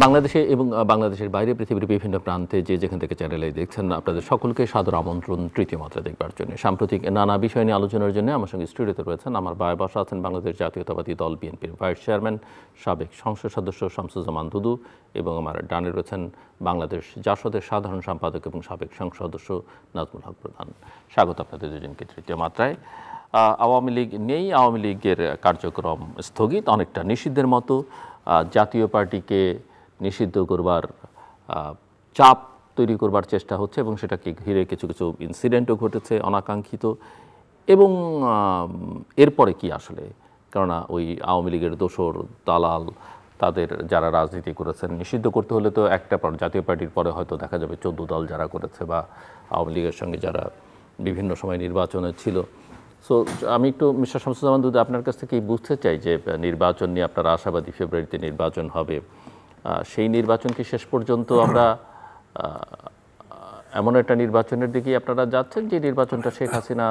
বাংলাদেশে এবং বাংলাদেশের বাইরে পৃথিবীর বিভিন্ন প্রান্তে যেখান থেকে চ্যানেলে দেখছেন আপনাদের সকলকে সাদর আমন্ত্রণ তৃতীয় মাত্রা দেখবার জন্য। সাম্প্রতিক নানা বিষয় নিয়ে আলোচনার জন্য আমার সঙ্গে স্টুডিওতে রয়েছেন আমার বায় বসা আছেন বাংলাদেশ জাতীয়তাবাদী দল বিএনপির ভাইস চেয়ারম্যান সাবেক সংসদ সদস্য শামসুজ্জামান দুদু, এবং আমার ডানে রয়েছেন বাংলাদেশ জাসদের সাধারণ সম্পাদক এবং সাবেক সংসদ সদস্য নাজমুল হক প্রধান। স্বাগত আপনাদের দুজনকে তৃতীয় মাত্রায়। আওয়ামী লীগ নেই, আওয়ামী লীগের কার্যক্রম স্থগিত, অনেকটা নিষিদ্ধের মতো। জাতীয় পার্টিকে নিষিদ্ধ করবার চাপ তৈরি করবার চেষ্টা হচ্ছে এবং সেটাকে ঘিরে কিছু কিছু ইনসিডেন্টও ঘটেছে অনাকাঙ্ক্ষিত। এবং এরপরে কি আসলে, কেননা ওই আওয়ামী লীগের দোসর দালাল তাদের যারা রাজনীতি করেছেন নিষিদ্ধ করতে হলে তো একটা জাতীয় পার্টির পরে হয়তো দেখা যাবে 14 দল যারা করেছে বা আওয়ামী লীগের সঙ্গে যারা বিভিন্ন সময় নির্বাচনে ছিল। সো আমি একটু মিস্টার শামসুজ্জামান দুদু আপনার কাছ থেকে বুঝতে চাই যে নির্বাচন নিয়ে আপনারা আশাবাদী, ফেব্রুয়ারিতে নির্বাচন হবে, সেই নির্বাচন কি শেষ পর্যন্ত আমরা এমন একটা নির্বাচনের দিকেই আপনারা যাচ্ছেন যে নির্বাচনটা শেখ হাসিনা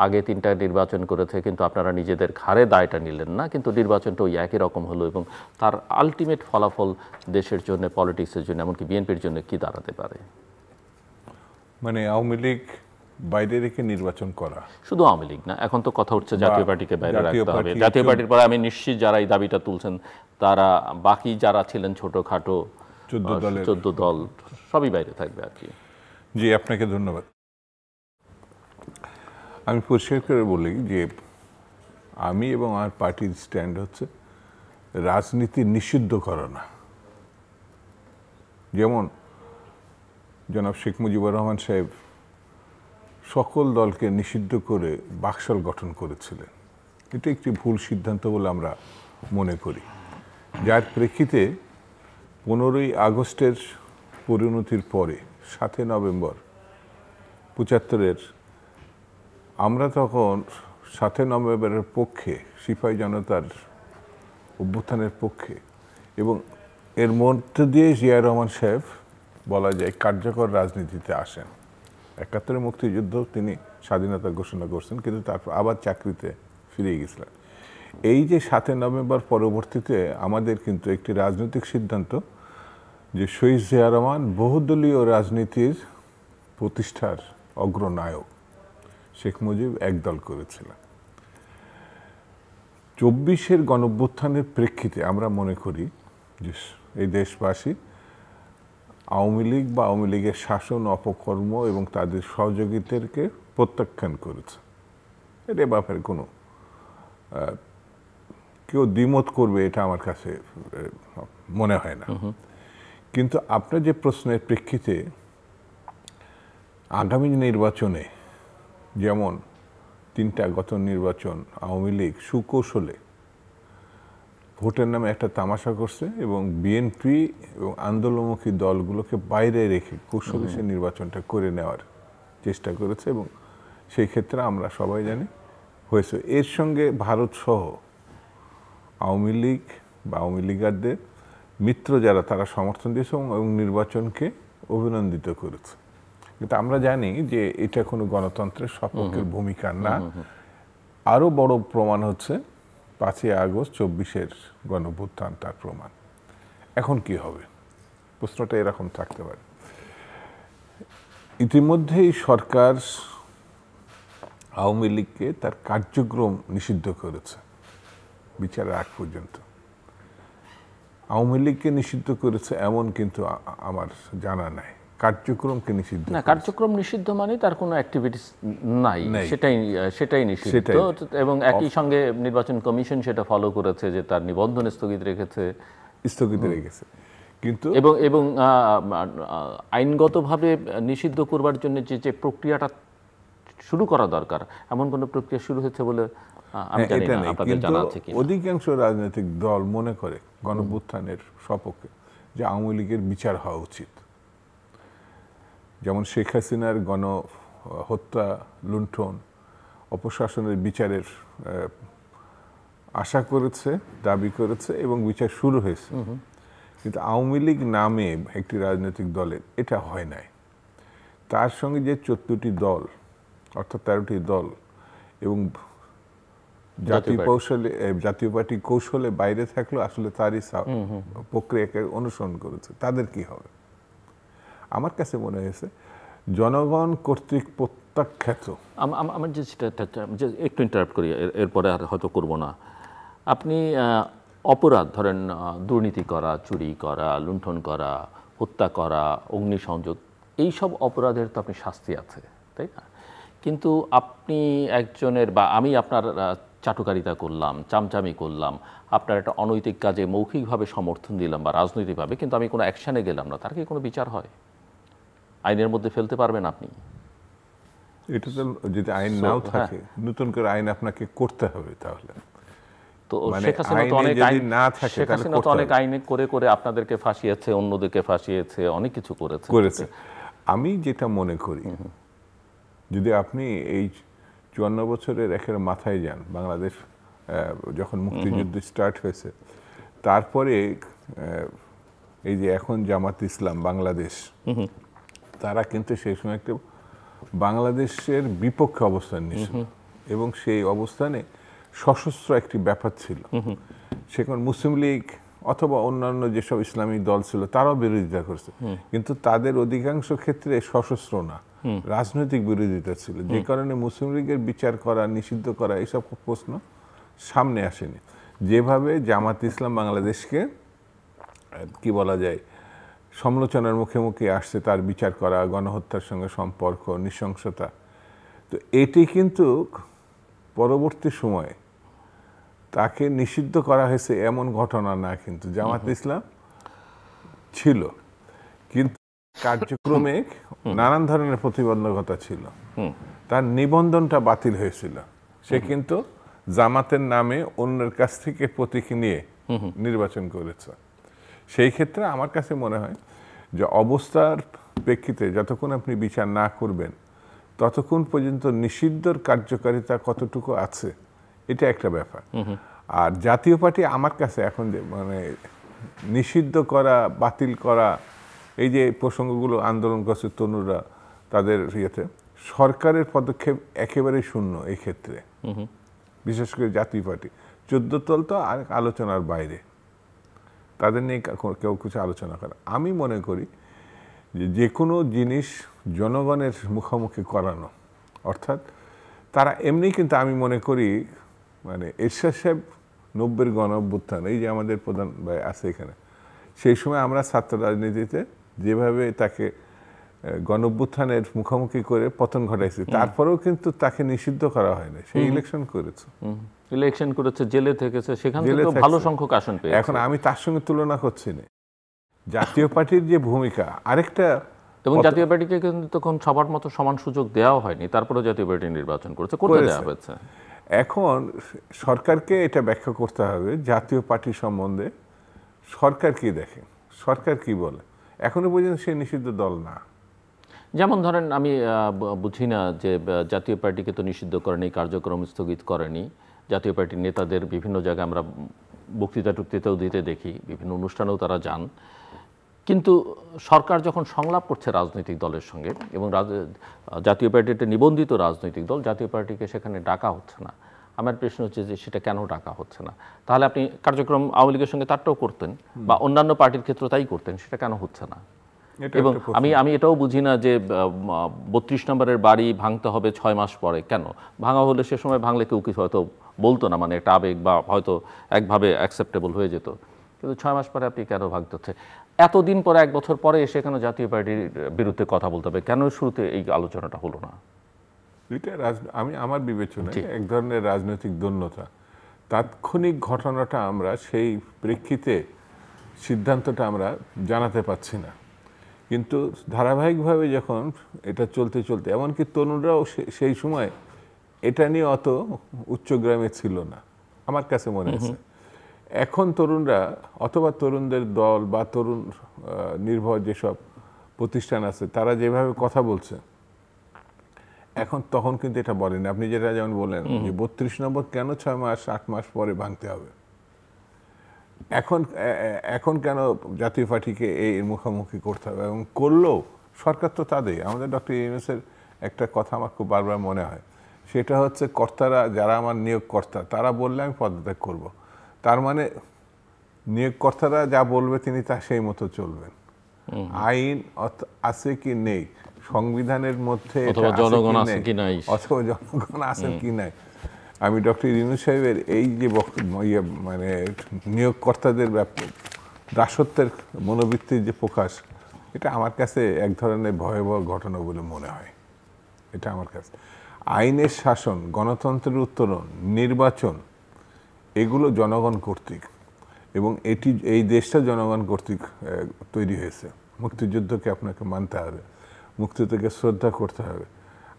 আগে 3টা নির্বাচন করেছে কিন্তু আপনারা নিজেদের ঘাড়ে দায়টা নিলেন না, কিন্তু নির্বাচনটা ওই একই রকম হলো এবং তার আলটিমেট ফলাফল দেশের জন্য, পলিটিক্সের জন্য, এমনকি বিএনপির জন্য কি দাঁড়াতে পারে? মানে আওয়ামী লীগ বাইরে রেখে নির্বাচন করা, শুধু আওয়ামী লীগ না, এখন তো কথা উঠছে জাতীয় পার্টিকে বাইরে রাখতে হবে। জাতীয় পার্টির পরে আমি নিশ্চিত যারা এই দাবিটা তুলছেন তারা বাকি যারা ছিলেন ছোটখাটো 14 দল সবই বাইরে থাকবে আর কি। জি, আপনাকে ধন্যবাদ। আমি পরিষ্কার করে বলি যে আমি এবং আমার পার্টির স্ট্যান্ড হচ্ছে রাজনীতি নিষিদ্ধ করা না। যেমন জনাব শেখ মুজিবুর রহমান সাহেব সকল দলকে নিষিদ্ধ করে বাকশাল গঠন করেছিলেন, এটা একটি ভুল সিদ্ধান্ত বলে আমরা মনে করি, যার প্রেক্ষিতে 15ই আগস্টের পরিণতির পরে 7 নভেম্বর 75-এর আমরা তখন 7 নভেম্বরের পক্ষে, সিপাহী জনতার অভ্যুত্থানের পক্ষে, এবং এর মধ্যে দিয়ে জিয়া রহমান সাহেব বলা যায় কার্যকর রাজনীতিতে আসেন। 71-এর মুক্তিযুদ্ধ তিনি স্বাধীনতা ঘোষণা করছেন, কিন্তু তারপর আবার চাকরিতে ফিরে গেছিলেন। এই যে 7 নভেম্বর পরবর্তীতে আমাদের কিন্তু একটি রাজনৈতিক সিদ্ধান্ত যে শহীদ জিয়া রহমান বহুদলীয় রাজনীতির প্রতিষ্ঠার অগ্রনায়ক, শেখ মুজিব একদল করেছিলেন। 24-এর গণঅভ্যুত্থানের প্রেক্ষিতে আমরা মনে করি যে এই দেশবাসী আওয়ামী লীগ বা আওয়ামী লীগের শাসন, অপকর্ম এবং তাদের সহযোগিতাকে প্রত্যাখ্যান করেছে। এটা ব্যাপারে কোনো কেউ দ্বিমত করবে এটা আমার কাছে মনে হয় না। কিন্তু আপনার যে প্রশ্নের প্রেক্ষিতে আগামী নির্বাচনে যেমন 3টা গত নির্বাচন আওয়ামী লীগ সুকৌশলে ভোটের নামে একটা তামাশা করছে এবং বিএনপি এবং আন্দোলনমুখী দলগুলোকে বাইরে রেখে কৌশলে সে নির্বাচনটা করে নেওয়ার চেষ্টা করেছে এবং সেই ক্ষেত্রে আমরা সবাই জানি হয়েছে। এর সঙ্গে ভারত সহ আওয়ামী লীগ বা আওয়ামী লীগারদের মিত্র যারা তারা সমর্থন দিয়েছে এবং নির্বাচনকে অভিনন্দিত করেছে। কিন্তু আমরা জানি যে এটা কোনো গণতন্ত্রের সপক্ষের ভূমিকা না। আরও বড় প্রমাণ হচ্ছে 5ই আগস্ট 24-এর গণঅভ্যুত্থান, তার প্রমাণ। এখন কি হবে, প্রশ্নটা এরকম থাকতে পারে। ইতিমধ্যেই সরকার আওয়ামী লীগকে তার কার্যক্রম নিষিদ্ধ করেছে বিচারের আগ পর্যন্ত। আওয়ামী লীগকে নিষিদ্ধ করেছে এমন কিন্তু আমার জানা নাই। কার্যক্রমকে নিষিদ্ধ না, কার্যক্রম নিষিদ্ধ মানে তার কোনো অ্যাক্টিভিটিস নাই, সেটাই নিষিদ্ধ। এবং একই সঙ্গে নির্বাচন কমিশন সেটা ফলো করেছে যে তার নিবন্ধন স্থগিত রেখেছে। কিন্তু এবং আইনগতভাবে নিষিদ্ধ করবার জন্য যে প্রক্রিয়াটা শুরু করা দরকার এমন কোনো প্রক্রিয়া শুরু হচ্ছে বলে আমি জানি না, আপনাদের জানা আছে কি? অধিকাংশ রাজনৈতিক দল মনে করে গণঅভ্যুত্থানের সপক্ষে যে আওয়ামী লীগের বিচার হওয়া উচিত। যেমন শেখ হাসিনার গণহত্যা, লুণ্ঠন, অপশাসনের বিচারের আশা করেছে, দাবি করেছে এবং বিচার শুরু হয়েছে। কিন্তু আওয়ামী লীগ নামে একটি রাজনৈতিক দলের এটা হয় নাই। তার সঙ্গে যে 14টি দল অর্থাৎ 13টি দল এবং জাতীয় পার্টি কৌশলে বাইরে থাকলেও আসলে তারই প্রক্রিয়াকে অনুসরণ করেছে, তাদের কি হবে? আমার কাছে মনে হয়েছে জনগণ কর্তৃক প্রত্যাখ্যাত। আমার যে একটু ইন্টারাপ্ট করি, এরপরে আর হয়তো করব না। আপনি অপরাধ ধরেন দুর্নীতি করা, চুরি করা, লুণ্ঠন করা, হত্যা করা, অগ্নিসংযোগ, এইসব অপরাধের তো আপনি শাস্তি আছে, তাই না? কিন্তু আপনি একজনের বা আমি আপনার চাটুকারিতা করলাম, চামচামি করলাম, আপনার একটা অনৈতিক কাজে মৌখিকভাবে সমর্থন দিলাম বা রাজনৈতিকভাবে, কিন্তু আমি কোনো অ্যাকশানে গেলাম না, তার কি কোনো বিচার হয়? আইনের মধ্যে ফেলতে পারবেন আপনি? এটা তো যদি আইন নাও থাকে, নতুন করে আইন আপনাকে করতে হবে। তাহলে তো শেখ হাসিনা তো অনেক আইনে করে করে আপনাদেরকে ফাঁসিয়েছে, অন্যদেরকে ফাঁসিয়েছে, অনেক কিছু করেছে। আমি যেটা মনে করি, যদি আপনি এই 54 বছরের একের মাথায় যান, বাংলাদেশ যখন মুক্তিযুদ্ধ স্টার্ট হয়েছে, তারপরে এই যে এখন জামাত ইসলাম বাংলাদেশ, তারা কিন্তু সেই সময় একটা বাংলাদেশের বিপক্ষে অবস্থান নিয়েছিল এবং সেই অবস্থানে সশস্ত্র একটি ব্যাপার ছিল। সেখানে মুসলিম লীগ অথবা অন্যান্য যেসব ইসলামী দল ছিল তারাও বিরোধিতা করেছে, কিন্তু তাদের অধিকাংশ ক্ষেত্রে সশস্ত্র না, রাজনৈতিক বিরোধিতা ছিল, যে কারণে মুসলিম লীগের বিচার করা, নিষিদ্ধ করা এইসব প্রশ্ন সামনে আসেনি। যেভাবে জামাত ইসলাম বাংলাদেশকে কি বলা যায় সমালোচনার মুখে মুখে আসছে, তার বিচার করা, গণহত্যার সঙ্গে সম্পর্ক, নৃশংসতা, তো এটি কিন্তু পরবর্তী সময়ে তাকে নিষিদ্ধ করা হয়েছে এমন ঘটনা না, কিন্তু জামাত ইসলাম ছিল, কিন্তু কার্যক্রমে নানান ধরনের প্রতিবন্ধকতা ছিল, তার নিবন্ধনটা বাতিল হয়েছিল। সে কিন্তু জামাতের নামে অন্যের কাছ থেকে প্রতীক নিয়ে নির্বাচন করেছে। সেই ক্ষেত্রে আমার কাছে মনে হয় যে অবস্থার প্রেক্ষিতে যতক্ষণ আপনি বিচার না করবেন ততক্ষণ পর্যন্ত নিষিদ্ধর কার্যকারিতা কতটুকু আছে এটা একটা ব্যাপার। আর জাতীয় পার্টি আমার কাছে এখন মানে নিষিদ্ধ করা, বাতিল করা, এই যে প্রসঙ্গগুলো আন্দোলন করছে তরুণরা, তাদের ইয়েতে সরকারের পদক্ষেপ একেবারেই শূন্য এই ক্ষেত্রে, বিশেষ করে জাতীয় পার্টি 14 দল তো আর আলোচনার বাইরে, তাদের নিয়ে কেউ কিছু আলোচনা করে। আমি মনে করি যে কোনো জিনিস জনগণের মুখোমুখি করানো, অর্থাৎ তারা এমনি, কিন্তু আমি মনে করি মানে এরশাদ সাহেব 90-এর গণ-অভ্যুত্থান, এই যে আমাদের প্রধান ভাই আছে এখানে, সেই সময় আমরা ছাত্র রাজনীতিতে যেভাবে তাকে গণ-অভ্যুত্থানের মুখোমুখি করে পতন ঘটাইছি, তারপরেও কিন্তু তাকে নিষিদ্ধ করা হয় না, সেই ইলেকশন করেছে, জেলে থেকেছে, সেখান থেকে ভালো সংখ্যক আসন পেয়েছে। এখন আমি তার সঙ্গে তুলনা করছি না, জাতীয় পার্টির যে ভূমিকা আরেকটা, এবং জাতীয় পার্টিকে কিন্তু তখন সবার মতো সমান সুযোগ দেওয়া হয়নি, তারপরে জাতীয় পার্টি নির্বাচন করতে দেওয়া হয়েছে। এখন সরকারকে এটা ব্যাখ্যা করতে হবে জাতীয় পার্টি সম্বন্ধে, সরকার কি দেখে, সরকার কি বলে, এখনো পর্যন্ত সে নিষিদ্ধ দল না। যেমন ধরেন আমি বুঝি না যে জাতীয় পার্টিকে তো নিষিদ্ধ করেনি, কার্যক্রম স্থগিত করেনি, জাতীয় পার্টির নেতাদের বিভিন্ন জায়গায় আমরা বক্তৃতা টুক্তিতেও দিতে দেখি, বিভিন্ন অনুষ্ঠানেও তারা যান, কিন্তু সরকার যখন সংলাপ করছে রাজনৈতিক দলের সঙ্গে, এবং জাতীয় পার্টি একটা নিবন্ধিত রাজনৈতিক দল, জাতীয় পার্টিকে সেখানে ডাকা হচ্ছে না। আমার প্রশ্ন হচ্ছে যে সেটা কেন ডাকা হচ্ছে না? তাহলে আপনি কার্যক্রম আওয়ামী লীগের সঙ্গে তারটাও করতেন, বা অন্যান্য পার্টির ক্ষেত্রে তাই করতেন, সেটা কেন হচ্ছে না? এবং আমি এটাও বুঝি না যে 32 নম্বরের বাড়ি ভাঙতে হবে 6 মাস পরে, কেন ভাঙা হলে সে সময় ভাঙলে কেউ কিছু হয়তো বলতো না, মানে একটা আবেগ বা হয়তো একভাবে অ্যাকসেপ্টেবল হয়ে যেত, কিন্তু 6 মাস পরে আপনি কেন ভাঙতে হচ্ছে? এতদিন পরে, 1 বছর পরে এসে কেন জাতীয় পার্টির বিরুদ্ধে কথা বলতে হবে? কেন শুরুতে এই আলোচনাটা হলো না? এটা আমার বিবেচনায় এক ধরনের রাজনৈতিক দৈন্যতা। তাৎক্ষণিক ঘটনাটা আমরা সেই প্রেক্ষিতে সিদ্ধান্তটা আমরা জানাতে পারছি না, কিন্তু ধারাবাহিকভাবে যখন এটা চলতে চলতে, এমনকি তরুণরাও সেই সময় এটা নিয়ে অত উচ্চগ্রামে ছিল না আমার কাছে মনে হচ্ছে। এখন তরুণরা অথবা তরুণদের দল বা তরুণ নির্ভর যেসব প্রতিষ্ঠান আছে, তারা যেভাবে কথা বলছে এখন, তখন কিন্তু এটা বলেন। আপনি যেটা যেমন বলেন যে 32 নম্বর কেন 6 মাস 8 মাস পরে ভাঙতে হবে, এখন কেন জাতীয় পার্টিকে এই মুখোমুখি করতে হবে, এবং করলেও সরকার তো তাদের, আমাদের ডক্টর ইউনূসের একটা কথা আমার খুব বারবার মনে হয় সেটা হচ্ছে কর্তারা যারা আমার নিয়োগকর্তা তারা বললে আমি পদত্যাগ করব। তার মানে নিয়োগকর্তারা যা বলবে তিনি তা সেই মতো চলবেন। আইন আছে কি নেই, সংবিধানের মধ্যে অথবা জনগণ আছে কি নাই, অথবা জনগণ আছেন কি নাই। আমি ডক্টর ইউনূস সাহেবের এই যে মানে নিয়োগকর্তাদের দাসত্বের মনোবৃত্তির যে প্রকাশ, এটা আমার কাছে এক ধরনের ভয়াবহ ঘটনা বলে মনে হয়। এটা আমার কাছে আইনের শাসন, গণতন্ত্রের উত্তরণ, নির্বাচন এগুলো জনগণ কর্তৃক, এবং এই দেশটা জনগণ কর্তৃক তৈরি হয়েছে। মুক্তিযুদ্ধকে আপনাকে মানতে হবে, মুক্তিযুদ্ধকে শ্রদ্ধা করতে হবে।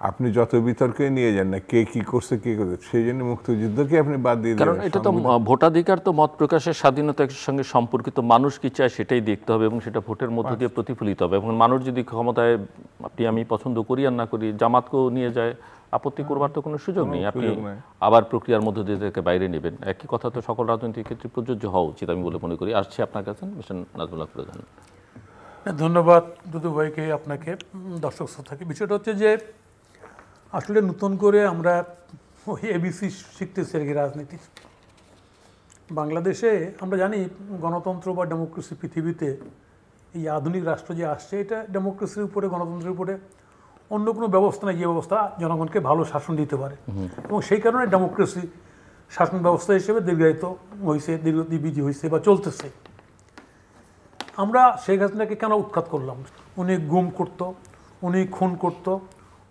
আপনি যত বিতর্কে নিয়ে যান না কে কি করছে কে করছে, সেই জন্য মুক্তিযুদ্ধকে আপনি বাদ দিয়ে কারণ এটা তো ভোটাধিকার তো মত প্রকাশের স্বাধীনতার সঙ্গে সম্পর্কিত। মানুষ কি চায় সেটাই দেখতে হবে এবং সেটা ভোটের মধ্য দিয়ে প্রতিফলিত হবে। এবং মানুষ যদি ক্ষমতায় আপনি আমি পছন্দ করি আর না করি জামাতকেও নিয়ে যায়, আপত্তি করবার তো কোনো সুযোগ নেই। আপনি আবার প্রক্রিয়ার মধ্য দিয়ে তাকে বাইরে নেবেন। একই কথা তো সকল রাজনৈতিক ক্ষেত্রে প্রযোজ্য হওয়া উচিত আমি বলে মনে করি। আসছি আপনার কাছে মিস্টার নাজমুল্লাহ প্রধান। ধন্যবাদ দুদু ভাইকে, আপনাকে, দর্শক শ্রোতাকে। বিষয়টা হচ্ছে যে আসলে নতুন করে আমরা ওই এবিসি শিখতেছি আর কি রাজনীতির। বাংলাদেশে আমরা জানি গণতন্ত্র বা ডেমোক্রেসি পৃথিবীতে এই আধুনিক রাষ্ট্র যে আসছে এটা ডেমোক্রেসির উপরে, গণতন্ত্রের উপরে অন্য কোনো ব্যবস্থা নেই যে ব্যবস্থা জনগণকে ভালো শাসন দিতে পারে। এবং সেই কারণে ডেমোক্রেসি শাসন ব্যবস্থা হিসেবে দীর্ঘায়িত হয়েছে, দীর্ঘজীবী হয়েছে বা চলতেছে। আমরা শেখ হাসিনাকে কেন উৎখাত করলাম? উনি গুম করতো, উনি খুন করতো,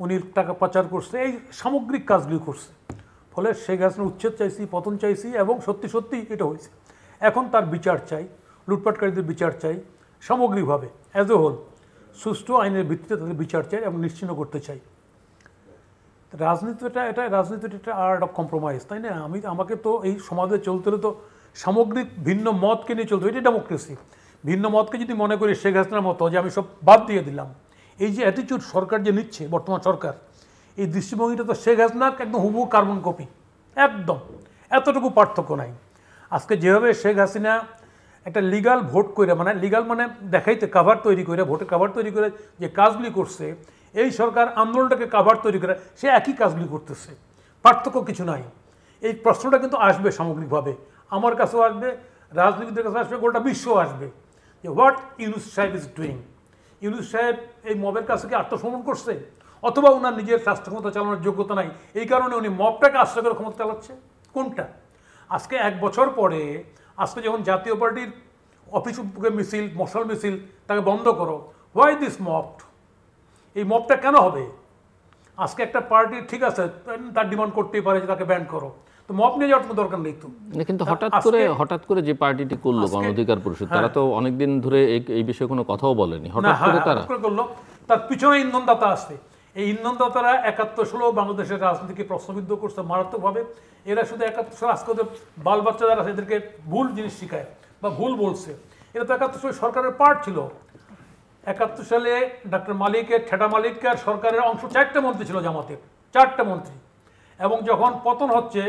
উনি টাকা পাচার করছে, এই সামগ্রিক কাজগুলি করছে। ফলে শেখ হাসিনার উচ্ছেদ চাইছি, পতন চাইছি, এবং সত্যি সত্যি এটা হয়েছে। এখন তার বিচার চাই, লুটপাটকারীদের বিচার চাই সামগ্রিকভাবে, অ্যাজ এ হোল সুষ্ঠু আইনের ভিত্তিতে তাদের বিচার চাই এবং নিশ্চিহ্ন করতে চাই। রাজনীতিটা একটা আর্ট অফ কম্প্রোমাইজ, তাই না? আমাকে তো এই সমাজে চলতে হলে তো সামগ্রিক ভিন্ন মতকে নিয়ে চলতে হবে, এটাই ডেমোক্রেসি। ভিন্ন মতকে যদি মনে করি শেখ হাসিনার মতো যে আমি সব বাদ দিয়ে দিলাম, এই যে অ্যাটিচিউড সরকার যে নিচ্ছে বর্তমান সরকার, এই দৃষ্টিভঙ্গিটা তো শেখ হাসিনার একদম হুবহু কার্বন কপি, একদম এতটুকু পার্থক্য নাই। আজকে যেভাবে শেখ হাসিনা একটা লিগাল ভোট করে, মানে লিগাল মানে দেখাইতে কাভার তৈরি করে, ভোটের কাভার তৈরি করে যে কাজগুলি করছে, এই সরকার আন্দোলনটাকে কাভার তৈরি করে সে একই কাজগুলি করতেছে, পার্থক্য কিছু নাই। এই প্রশ্নটা কিন্তু আসবে সামগ্রিকভাবে, আমার কাছেও আসবে, রাজনীতিদের কাছে আসবে, গোটা বিশ্ব আসবে যে হোয়াট ইউনূস সাহেব ইজ ডুইং। ইউনূস সাহেব এই মবের কাছে কি আত্মসমর্পণ করছে, অথবা ওনার নিজের রাষ্ট্র ক্ষমতা চালানোর যোগ্যতা নাই এই কারণে উনি মবটাকে আশ্রয় করে ক্ষমতা চালাচ্ছে? কোনটা? আজকে 1 বছর পরে, আজকে যখন জাতীয় পার্টির অফিস মিছিল, মশাল মিছিল, তাকে বন্ধ করো, হোয়াই দিস মব? এই মবটা কেন হবে? আজকে একটা পার্টি ঠিক আছে তার ডিমান্ড করতেই পারে যে তাকে ব্যান করো, তো মব নিয়ে যাওয়ার কোনো দরকার নেই তো। কিন্তু হঠাৎ করে যে পার্টিটি করলো গণ অধিকার পরিষদ, তারা তো অনেকদিন ধরে এই বিষয়ে কোনো কথাও বলেনি, হঠাৎ করে তারা করলো। তার পিছনে ইন্ধনদাতা আসছে। এই ইন্ধনদাতারা 71 সালেও বাংলাদেশের রাজনীতিকে প্রশ্নবিদ্ধ করছে মারাত্মকভাবে। এরা শুধু 71 সালে আজকে ওদের বাল বাচ্চা যারা এদেরকে ভুল জিনিস শিখায় বা ভুল বলছে, এরা তো 71 সালে সরকারের পার্ট ছিল। 71 সালে ডক্টর মালিকের, ঠেটা মালিককে আর সরকারের অংশ 4টে মন্ত্রী ছিল জামাতের, 4টে মন্ত্রী। এবং যখন পতন হচ্ছে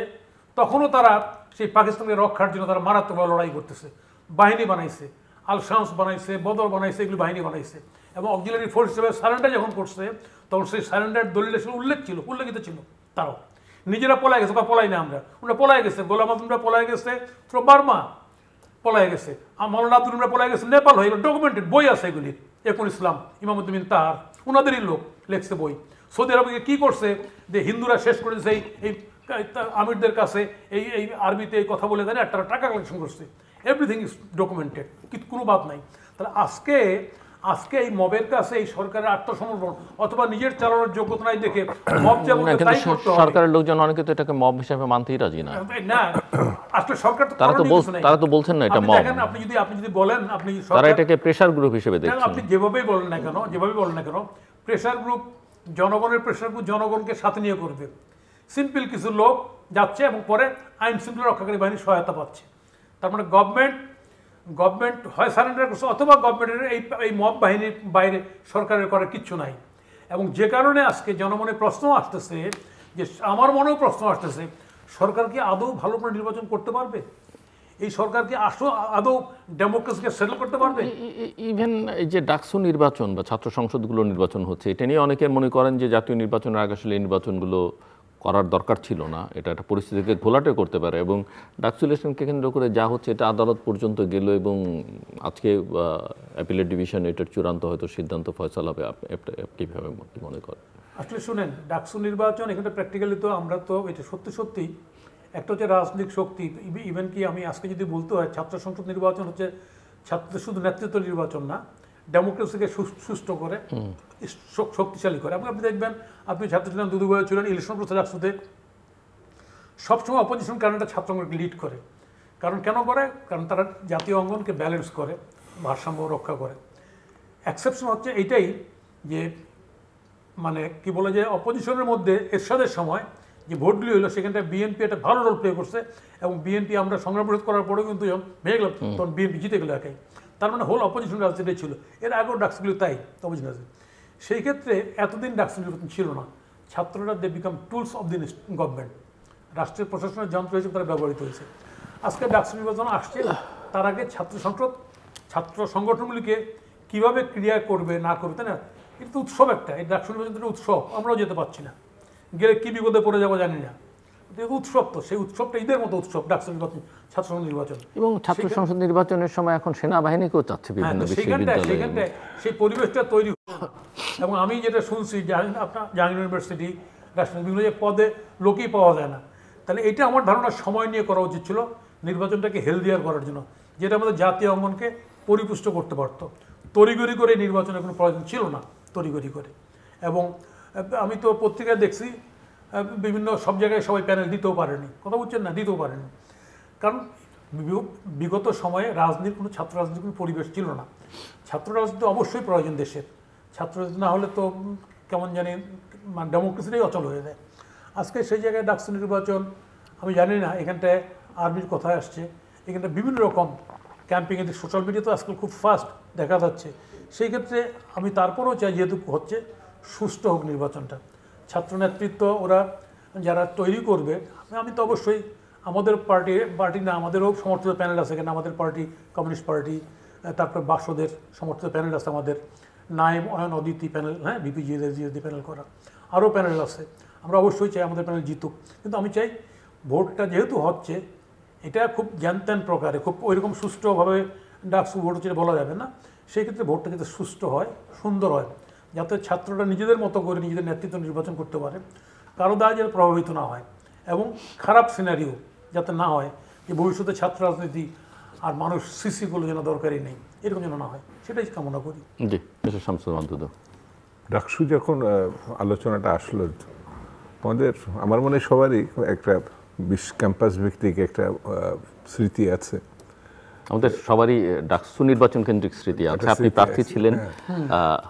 তখনও তারা সেই পাকিস্তানকে রক্ষার জন্য তারা মারাত্মকভাবে লড়াই করতেছে, বাহিনী বানাইছে, আল শামস বানাইছে, বদর বানাইছে, এগুলি বাহিনী বানাইছে। এবং অক্সিলারি ফোর্স হিসেবে সারেন্ডার যখন করছে তখন সেই সারেন্ডার দলিলে উল্লেখিত ছিল। তারাও নিজেরা পলাই গেছে বা পলাই না, ওরা পলাই গেছে, গোলাম আজমরা পলাই গেছে, বার্মা পলাই গেছে, মৌলানা আব্দুলরা পলাই গেছে নেপাল হয়ে, ডকুমেন্টেড বই আছে এগুলির। একুল ইসলাম, ইমামুদ্দিন তাহার, ওনাদেরই লোক লেখছে বই। সৌদি আরবে কি করছে যে হিন্দুরা শেষ করে দিয়েছে এই আমিরদের কাছে এই আরবিতে এই কথা বলে দেয়, একটা টাকা কালেকশন করছে। এভরিথিং ইজ ডকুমেন্টেড, কিন্তু কোনো বাদ নাই। তাহলে আজকে এই মবের কাছে এই সরকারের আত্মসমর্পণ অথবা নিজের চালানোর যোগ্যতা নাই দেখে মব যেমন তাই করতে হবে। সরকারের লোকজন অনেকে তো এটাকে মব হিসেবে মানতেই রাজি না। না, আসলে সরকার তারা তো বলছেন না এটা মব। আপনি যদি বলেন, আপনি তারা এটাকে প্রেসার গ্রুপ হিসেবে দেখছেন। আপনি যেভাবেই বলেন না কেন, প্রেসার গ্রুপ, জনগণের প্রেসার গ্রুপ জনগণকে সাথে নিয়ে করবে। সিম্পল কিছু লোক যাচ্ছে এবং পরে আইন শৃঙ্খলা রক্ষাকারী বাহিনীর সহায়তা পাচ্ছে। তার মানে গভর্নমেন্ট হয় সারেন্ডার করছে, অথবা গভর্নমেন্টের এই মব বাহিনীর বাইরে সরকারের করার কিচ্ছু নাই। এবং যে কারণে আজকে জনমনে প্রশ্ন আসতেছে, যে আমার মনেও প্রশ্ন আসতেছে, সরকার কি আদৌ ভালো করে নির্বাচন করতে পারবে? এই সরকার কি আদৌ ডেমোক্রেসিকে সেটেল করতে পারবে? ইভেন এই যে ডাকসু নির্বাচন বা ছাত্র সংসদগুলো নির্বাচন হচ্ছে, এটা নিয়ে অনেকে মনে করেন যে জাতীয় নির্বাচনের আগে আসলে এই নির্বাচনগুলো করার দরকার ছিল না, এটা একটা পরিস্থিতিকে ঘোলাটে করতে পারে। এবং ডাকসু ইলেকশনকে কেন্দ্র করে যা হচ্ছে এটা আদালত পর্যন্ত গেল এবং আজকে অ্যাপিলেট ডিভিশন এটার চূড়ান্ত হয়তো সিদ্ধান্ত ফয়সালা হবে। কীভাবে মনে করেন? আসলে শুনেন, ডাকসু নির্বাচন এখানে প্র্যাকটিক্যালি তো আমরা তো এটা সত্যি একটা হচ্ছে রাজনৈতিক শক্তি। ইভেন কি আমি আজকে যদি বলতে হয়, ছাত্র সংসদ নির্বাচন হচ্ছে ছাত্রদের শুধু নেতৃত্ব নির্বাচন না, ডেমোক্রেসিকে সুষ্ঠু করে, শক্তিশালী করে। এবং আপনি দেখবেন, আপনি ছাত্র ছিলেন, দুদুভাই ছিলেন, ইলেকশন প্রচার ডাকসুতে সবসময় অপোজিশন ক্যান্ডিডেট ছাত্রকে লিড করে। কারণ কেন করে? কারণ তারা জাতীয় অঙ্গনকে ব্যালেন্স করে, ভারসাম্য রক্ষা করে। এক্সেপশন হচ্ছে এইটাই যে মানে কি বলে যে অপোজিশনের মধ্যে এরশাদের সময় যে ভোটগুলি হলো সেখানটায় বিএনপি একটা ভালো রোল প্লে করছে, এবং বিএনপি আমরা সংগ্রাম পরিশোধ করার পরেও কিন্তু যখন ভেঙে গেলাম তখন বিএনপি জিতে গেল একাই। তার মানে হোল অপোজিশন রাজনীতিটাই ছিল। এর আগেও ডাকসুগুলি তাই অপোজিশন রাজনীতি। সেই ক্ষেত্রে এতদিন ডাকসু নির্বাচন ছিল না। ছাত্ররা they became tools of the government, রাষ্ট্রের প্রশাসনের যন্ত্র হিসেবে তারা ব্যবহৃত হয়েছে। আজকে ডাকসু নির্বাচন আসছে, তার আগে ছাত্র সংসদ ছাত্র সংগঠনগুলিকে কীভাবে ক্রিয়া করবে না করবে, তাই না? এটা তো উৎসব একটা, এই ডাকসু নির্বাচনটা উৎসব। আমরাও যেতে পারছি না, গেলে কী বিপদে পড়ে যাবো জানি না। এটা উৎসব, তো সেই উৎসবটা ঈদের মতো উৎসব ডাকসু নির্বাচন, ছাত্র সংসদ নির্বাচন। এবং ছাত্র সংসদ নির্বাচনের সময় এখন সেনাবাহিনীকেও চাচ্ছে বিভিন্ন সেখানটায় সেই পরিবেশটা তৈরি। এবং আমি যেটা শুনছি, আপনার জাহাঙ্গীর ইউনিভার্সিটি, রাষ্ট্রীয় বিভিন্ন পদে লোকই পাওয়া যায় না। তাহলে এটা আমার ধারণা সময় নিয়ে করা উচিত ছিল, নির্বাচনটাকে হেলদিয়ার করার জন্য, যেটা আমাদের জাতীয় অঙ্গনকে পরিপুষ্ট করতে পারতো। তড়িঘড়ি করে নির্বাচনের কোনো প্রয়োজন ছিল না, তড়িঘড়ি করে। এবং আমি তো পত্রিকায় দেখছি বিভিন্ন সব জায়গায় সবাই প্যানেল দিতেও পারেনি, কথা বলছেন না, দিতেও পারেনি। কারণ বিগত সময়ে রাজনীতির কোনো ছাত্র রাজনীতির কোনো পরিবেশ ছিল না। ছাত্র রাজনীতি অবশ্যই প্রয়োজন দেশের, ছাত্র রাজনীতি না হলে তো কেমন জানি মানে ডেমোক্রেসিটাই অচল হয়ে যায়। আজকে সেই জায়গায় ডাকসু নির্বাচন, আমি জানি না এখানটায় আর্মির কথায় আসছে, এখানটা বিভিন্ন রকম ক্যাম্পিং, এদের সোশ্যাল মিডিয়া তো আজকাল খুব ফাস্ট দেখা যাচ্ছে। সেই ক্ষেত্রে আমি তারপরেও চাই, যেহেতু হচ্ছে সুষ্ঠু হোক নির্বাচনটা, ছাত্র নেতৃত্ব ওরা যারা তৈরি করবে। আমি তো অবশ্যই আমাদের পার্টি না, আমাদেরও সমর্থিত প্যানেল আছে, কেন আমাদের পার্টি কমিউনিস্ট পার্টি, তারপর বাসদের সমর্থিত প্যানেল আছে, আমাদের নাইম অয়ন অদিতি প্যানেল, হ্যাঁ, বিপিজিএসডি প্যানেল করা, আরও প্যানেল আছে। আমরা অবশ্যই চাই আমাদের প্যানেল জিতুক, কিন্তু আমি চাই ভোটটা যেহেতু হচ্ছে এটা খুব জ্ঞানত্যান প্রকারে, খুব ওইরকম সুষ্ঠুভাবে ডাকসু ভোট হচ্ছে বলা যাবে না। সেই ক্ষেত্রে ভোটটা যাতে সুষ্ঠু হয়, সুন্দর হয়, যাতে ছাত্ররা নিজেদের মতো করে নিজেদের নেতৃত্ব নির্বাচন করতে পারে, কারো দ্বারা যাতে প্রভাবিত না হয়, এবং খারাপ সিনারিও যাতে না হয় যে ভবিষ্যতে ছাত্র রাজনীতি আর মানুষ সিসিগুলো যেন দরকারই নেই, এরকম যেন না হয়, সেটাই কামনা করি। জি, শামসুল মাহমুদ। ডাকসু যখন আলোচনাটা আসলো, আমাদের আমার মনে সবারই একটা ক্যাম্পাস ভিত্তিক একটা স্মৃতি আছে। আমাদের সবারই ডাকসু নির্বাচন কেন্দ্রিক স্মৃতি আছে। আপনি প্রার্থী ছিলেন,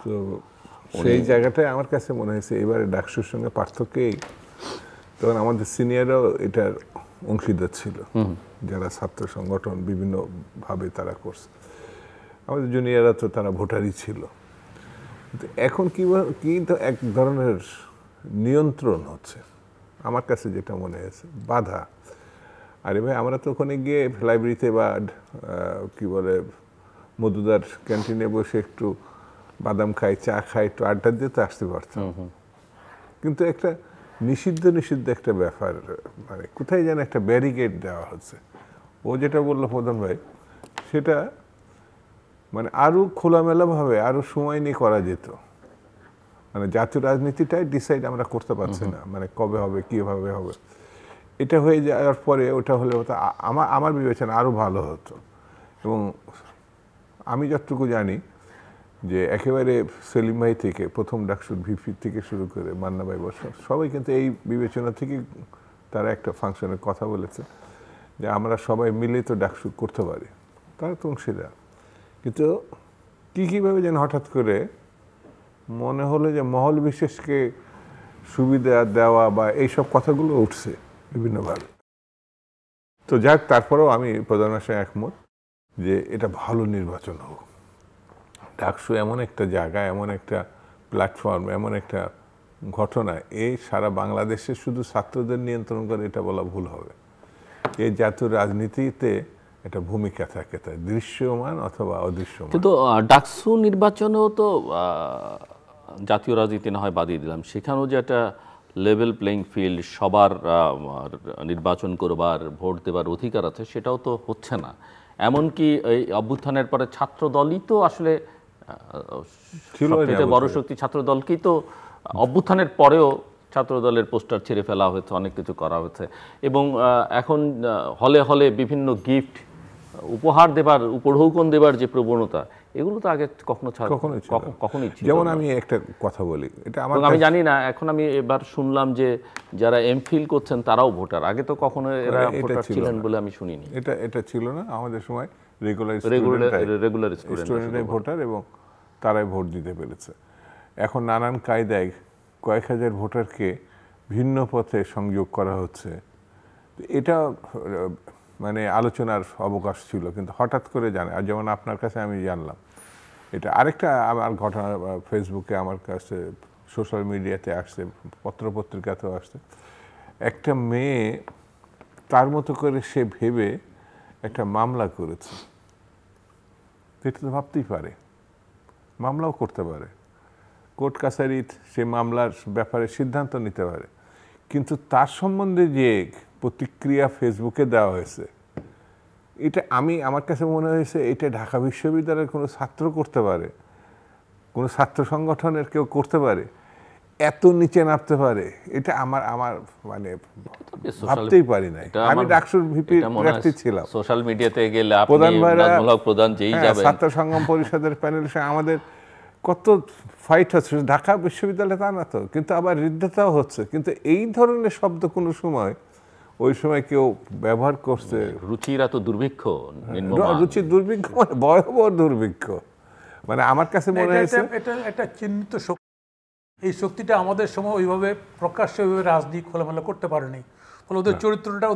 তো সেই জায়গাটায় আমার কাছে মনে হয়েছে এবারে ডাকসুর সঙ্গে পার্থক্যই, তখন আমাদের সিনিয়ররাও এটার অংশীদার ছিল, যারা ছাত্র সংগঠন বিভিন্নভাবে তারা করছে। আমাদের জুনিয়ররা তো তারা ভোটারই ছিল। এখন কিন্তু এক ধরনের নিয়ন্ত্রণ হচ্ছে আমার কাছে, যেটা মনে হয়েছে বাধা। আরে ভাই, আমরা তো ওখানে গিয়ে লাইব্রেরিতে বা কি বলে মধুদার ক্যান্টিনে বসে একটু বাদাম খাই, চা খাই, একটু আড্ডা দিয়ে তো আসতে পারতাম। কিন্তু একটা নিষিদ্ধ একটা ব্যাপার, মানে কোথায় যেন একটা ব্যারিকেড দেওয়া হচ্ছে। ও যেটা বললো প্রধান ভাই, সেটা মানে আরও খোলামেলাভাবে আরও সময় নিয়ে করা যেত। মানে জাতীয় রাজনীতিটাই ডিসাইড আমরা করতে পারছি না, মানে কবে হবে, কীভাবে হবে। এটা হয়ে যাওয়ার পরে ওটা হলে হতো আমার বিবেচনা আরও ভালো হতো। এবং আমি যতটুকু জানি যে একেবারে সেলিম ভাই থেকে প্রথম ডাকসুর ভিপি থেকে শুরু করে মান্না ভাই বসা সবাই কিন্তু এই বিবেচনা থেকে তারা একটা ফাংশনের কথা বলেছে যে আমরা সবাই মিলে তো ডাকসু করতে পারি, তারা তো অংশীদার। কিন্তু কীভাবে যেন হঠাৎ করে মনে হলো যে মহল বিশেষকে সুবিধা দেওয়া বা এইসব কথাগুলো উঠছে বিভিন্নভাবে। তো যাক, তারপরেও আমি প্রধানের সঙ্গে একমত যে এটা ভালো নির্বাচন হোক। ডাকসু এমন একটা জায়গা, এমন একটা প্ল্যাটফর্ম, এমন একটা ঘটনা, এই সারা বাংলাদেশে শুধু ছাত্রদের নিয়ন্ত্রণ করে এটা বলা ভুল হবে। এই জাতীয় রাজনীতিতে একটা ভূমিকা থাকে, তাই দৃশ্যমান অথবা অদৃশ্যমান। কিন্তু ডাকসু নির্বাচনেও তো জাতীয় রাজনীতি না হয় বাদিয়ে দিলাম, সেখানেও যে একটা লেভেল প্লেইং ফিল্ড, সবার নির্বাচন করবার ভোট দেবার অধিকার আছে, সেটাও তো হচ্ছে না। এমনকি এই অভ্যুত্থানের পরে ছাত্র দলই তো আসলে সবচেয়ে বড় শক্তি ছাত্র দলকেই তো অভ্যুত্থানের পরেও ছাত্র দলের পোস্টার ছেড়ে ফেলা হয়েছে, অনেক কিছু করা হয়েছে, এবং এখন হলে হলে বিভিন্ন গিফট উপহার দেবার, উপঢৌকন দেবার যে প্রবণতা, এগুলো তো আগে কখনোই ছিল। যেমন আমি একটা কথা বলি, এটা আমার আমি জানি না, এখন আমি এবার শুনলাম যে যারা এমফিল করছেন তারাও ভোটার, আগে তো কখনো এরা ভোটার ছিলেন বলে আমি শুনিনি। এটা ছিল না আমাদের সময়, রেগুলার স্টুডেন্টরাই ভোটার এবং তারাই ভোট দিতে পেরেছে। এখন নানান কায়দায় কয়েক হাজার ভোটারকে ভিন্ন পথে সংযোগ করা হচ্ছে, এটা মানে আলোচনার অবকাশ ছিল, কিন্তু হঠাৎ করে জানে, আর যেমন আপনার কাছে আমি জানলাম এটা। আরেকটা আমার ঘটনা ফেসবুকে আমার কাছে, সোশ্যাল মিডিয়াতে আসছে, পত্রপত্রিকাতেও আসছে। একটা মেয়ে তার মতো করে সে ভেবে একটা মামলা করেছে, এটা তো ভাবতেই পারে, মামলাও করতে পারে, কোর্ট কাছারির সে মামলার ব্যাপারে সিদ্ধান্ত নিতে পারে, কিন্তু তার সম্বন্ধে যে প্রতিক্রিয়া ফেসবুকে দেওয়া হয়েছে, এটা আমার কাছে মনে হয়েছে এটা ঢাকা বিশ্ববিদ্যালয়ের কোনো ছাত্র করতে পারে, কোনো ছাত্র সংগঠনের কেউ করতে পারে, এত নিচে নামতে পারে, এটা আমার মানে ভাবতেই পারি না। আমি ডাকসুর ভিপি প্রার্থী ছিলাম, সোশ্যাল মিডিয়াতে গেলে প্রধান যেই যাবেন, ছাত্র সংগ্রাম পরিষদের প্যানেলের সঙ্গে আমাদের কত ফাইট হচ্ছে, ঢাকা বিশ্ববিদ্যালয়ে তা না তো, কিন্তু আবার হৃদ্যতাও হচ্ছে, কিন্তু এই ধরনের শব্দ কোনো সময় ওই সময় কেউ ব্যবহার করছে। রুচির এত দুর্ভিক্ষ, রুচির দুর্ভিক্ষ মানে ভয়াবহ দুর্ভিক্ষ, মানে আমার কাছে মনে হয়েছে এটা একটা চিহ্নিত শক্তি। এই শক্তিটা আমাদের সময় ওইভাবে প্রকাশ্যে ওইভাবে রাজনীতি খোলামেলা করতে পারেনি, ফলে ওদের চরিত্রটা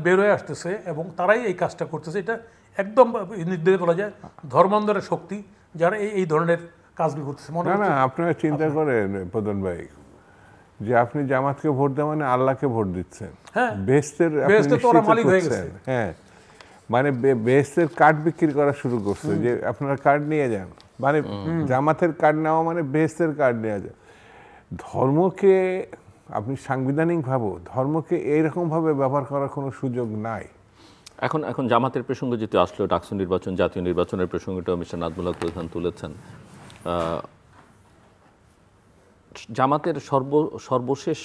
বের হয়ে আসতেছে এবং তারাই এই কাজটা করতেছে। এটা একদম নির্দেশ বলা যায় ধর্মান্ধরের শক্তি, যারা এই ধরনের কাজগুলো করতেছে। না, আপনারা চিন্তা করেন প্রধান ভাই, যে আপনি জামাতকে ভোট দেওয়া মানে আল্লাহকে ভোট দিচ্ছেন, বেহেশতের মালিক হয়ে গেছে। হ্যাঁ, মানে বেহেশতের কার্ড বিক্রি করা শুরু করছে, যে আপনারা কার্ড নিয়ে যান, মানে জামাতের কার্ড নেওয়া মানে বেহেশতের কার্ড নেওয়া যায়। ধর্মকে আপনি সাংবিধানিক ভাবে ধর্মকে এইরকম ভাবে ব্যবহার করার কোনো সুযোগ নাই। এখন জামাতের প্রসঙ্গ যেহেতু আসলো, ডাকসু নির্বাচন, জাতীয় নির্বাচনের প্রসঙ্গটা মিস্টার নাজমুল হক প্রধান তুলেছেন। জামাতের সর্বশেষ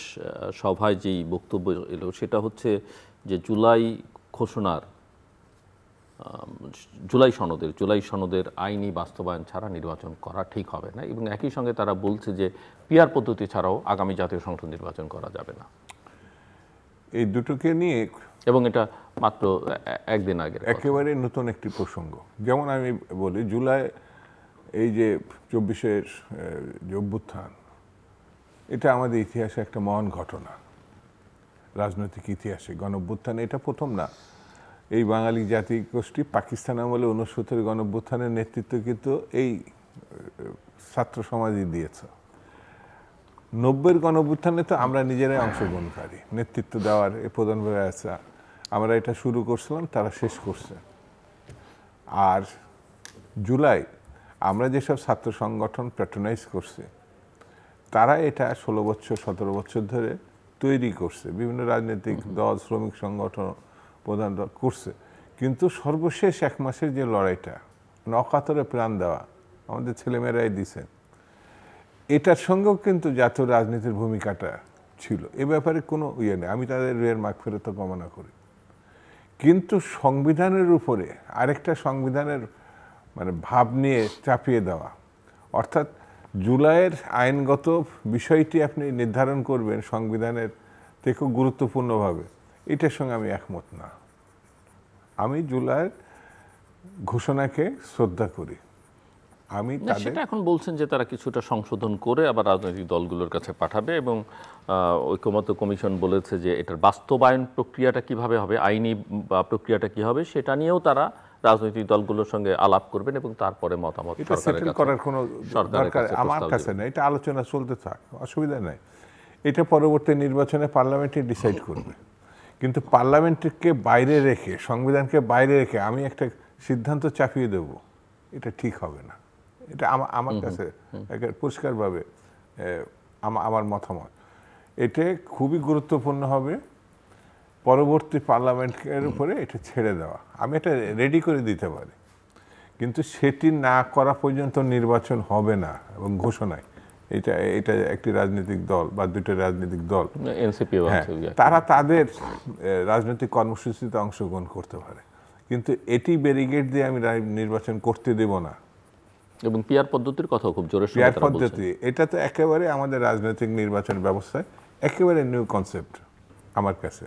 সভায় যেই বক্তব্য এলো সেটা হচ্ছে যে জুলাই সনদের আইনি বাস্তবায়ন ছাড়া নির্বাচন করা ঠিক হবে না, এবং একই সঙ্গে তারা বলছে যে পিআর পদ্ধতি ছাড়াও আগামী জাতীয় সংসদ নির্বাচন করা যাবে না। এই দুটোকে নিয়ে, এবং এটা মাত্র একদিন আগে একেবারে নতুন একটি প্রসঙ্গ। যেমন আমি বলি, জুলাই এই যে 24-এর যে অভ্যুত্থান, এটা আমাদের ইতিহাসে একটা মহান ঘটনা, রাজনৈতিক ইতিহাসে গণঅভ্যুত্থান এটা প্রথম না। এই বাঙালি জাতি গোষ্ঠী পাকিস্তান আমলে 69 গণঅভ্যুত্থানের নেতৃত্ব কিন্তু এই ছাত্র সমাজই দিয়েছে। 90-এর গণঅভ্যুত্থানে তো আমরা নিজেরাই অংশগ্রহণকারী, নেতৃত্ব দেওয়ার এ প্রধানভাবে আছে, আমরা এটা শুরু করছিলাম, তারা শেষ করছে। আর জুলাই আমরা যেসব ছাত্র সংগঠন প্যাট্রোনাইজ করছে, তারা এটা 16 বছর 17 বছর ধরে তৈরি করছে, বিভিন্ন রাজনৈতিক দল, শ্রমিক সংগঠন, প্রধান দল করছে, কিন্তু সর্বশেষ 1 মাসের যে লড়াইটা, অকাতরে প্রাণ দেওয়া আমাদের ছেলেমেয়েরাই দিছে, এটার সঙ্গেও কিন্তু জাতীয় রাজনীতির ভূমিকাটা ছিল। এ ব্যাপারে কোনো ইয়ে নেই, আমি তাদের রুহের মাগফিরাত কামনা করি। কিন্তু সংবিধানের উপরে আরেকটা সংবিধানের মানে ভাব নিয়ে চাপিয়ে দেওয়া, অর্থাৎ জুলাইয়ের আইনগত বিষয়টি আপনি নির্ধারণ করবেন সংবিধানের থেকেও গুরুত্বপূর্ণভাবে, এটার সঙ্গে আমি একমত না। আমি জুলাইয়ের ঘোষণাকে শ্রদ্ধা করি। আমি সেটা এখন বলছেন যে তারা কিছুটা সংশোধন করে আবার রাজনৈতিক দলগুলোর কাছে পাঠাবে, এবং ঐকমত্য কমিশন বলেছে যে এটার বাস্তবায়ন প্রক্রিয়াটা কিভাবে হবে, আইনি প্রক্রিয়াটা কি হবে, সেটা নিয়েও তারা রাজনৈতিক দলগুলোর সঙ্গে আলাপ করবেন এবং তারপরে মতামত করার কোনো দরকার আমার কাছে নেই। এটা আলোচনা চলতে থাক, অসুবিধা নেই। এটা পরবর্তী নির্বাচনে পার্লামেন্টে ডিসাইড করবে, কিন্তু পার্লামেন্টকে বাইরে রেখে, সংবিধানকে বাইরে রেখে আমি একটা সিদ্ধান্ত চাপিয়ে দেব, এটা ঠিক হবে না। এটা আমার কাছে পরিষ্কারভাবে আমার মতামত। এটা খুবই গুরুত্বপূর্ণ হবে পরবর্তী পার্লামেন্টের উপরে এটা ছেড়ে দেওয়া। আমি এটা রেডি করে দিতে পারি, কিন্তু সেটি না করা পর্যন্ত নির্বাচন হবে না এবং ঘোষণায় এটা একটি রাজনৈতিক দল বা দুটো রাজনৈতিক দল এনসিপি তারা তাদের রাজনৈতিক কর্মসূচিতে অংশগ্রহণ করতে পারে, কিন্তু এটি ব্যারিকেড দিয়ে আমি নির্বাচন করতে দেব না। এবং পিআর পদ্ধতির কথা খুব জোরে পিআর পদ্ধতি এটা তো একেবারে আমাদের রাজনৈতিক নির্বাচন ব্যবস্থায় একেবারে নিউ কনসেপ্ট আমার কাছে।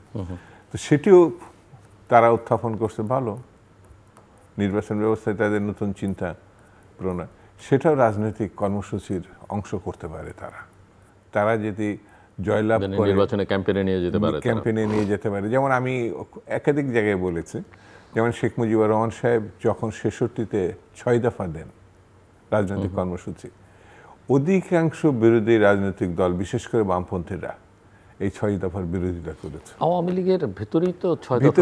তো সেটিও তারা উত্থাপন করছে, ভালো নির্বাচন ব্যবস্থায় তাদের নতুন চিন্তা প্রণয়, সেটাও রাজনৈতিক কর্মসূচির অংশ করতে পারে। তারা যদি জয়লাভ করে নির্বাচনে ক্যাম্পেইনে নিয়ে যেতে পারে। যেমন আমি একাধিক জায়গায় বলেছি, যেমন শেখ মুজিবুর রহমান সাহেব যখন ৬৬-তে ৬ দফা দেন রাজনৈতিক কর্মসূচি, অধিকাংশ বিরোধী রাজনৈতিক দল বিশেষ করে বামপন্থীরা এই ৬ দফার বিরোধিতা করেছে। আওয়ামী লীগের ভেতরেই তো ৬ দফা,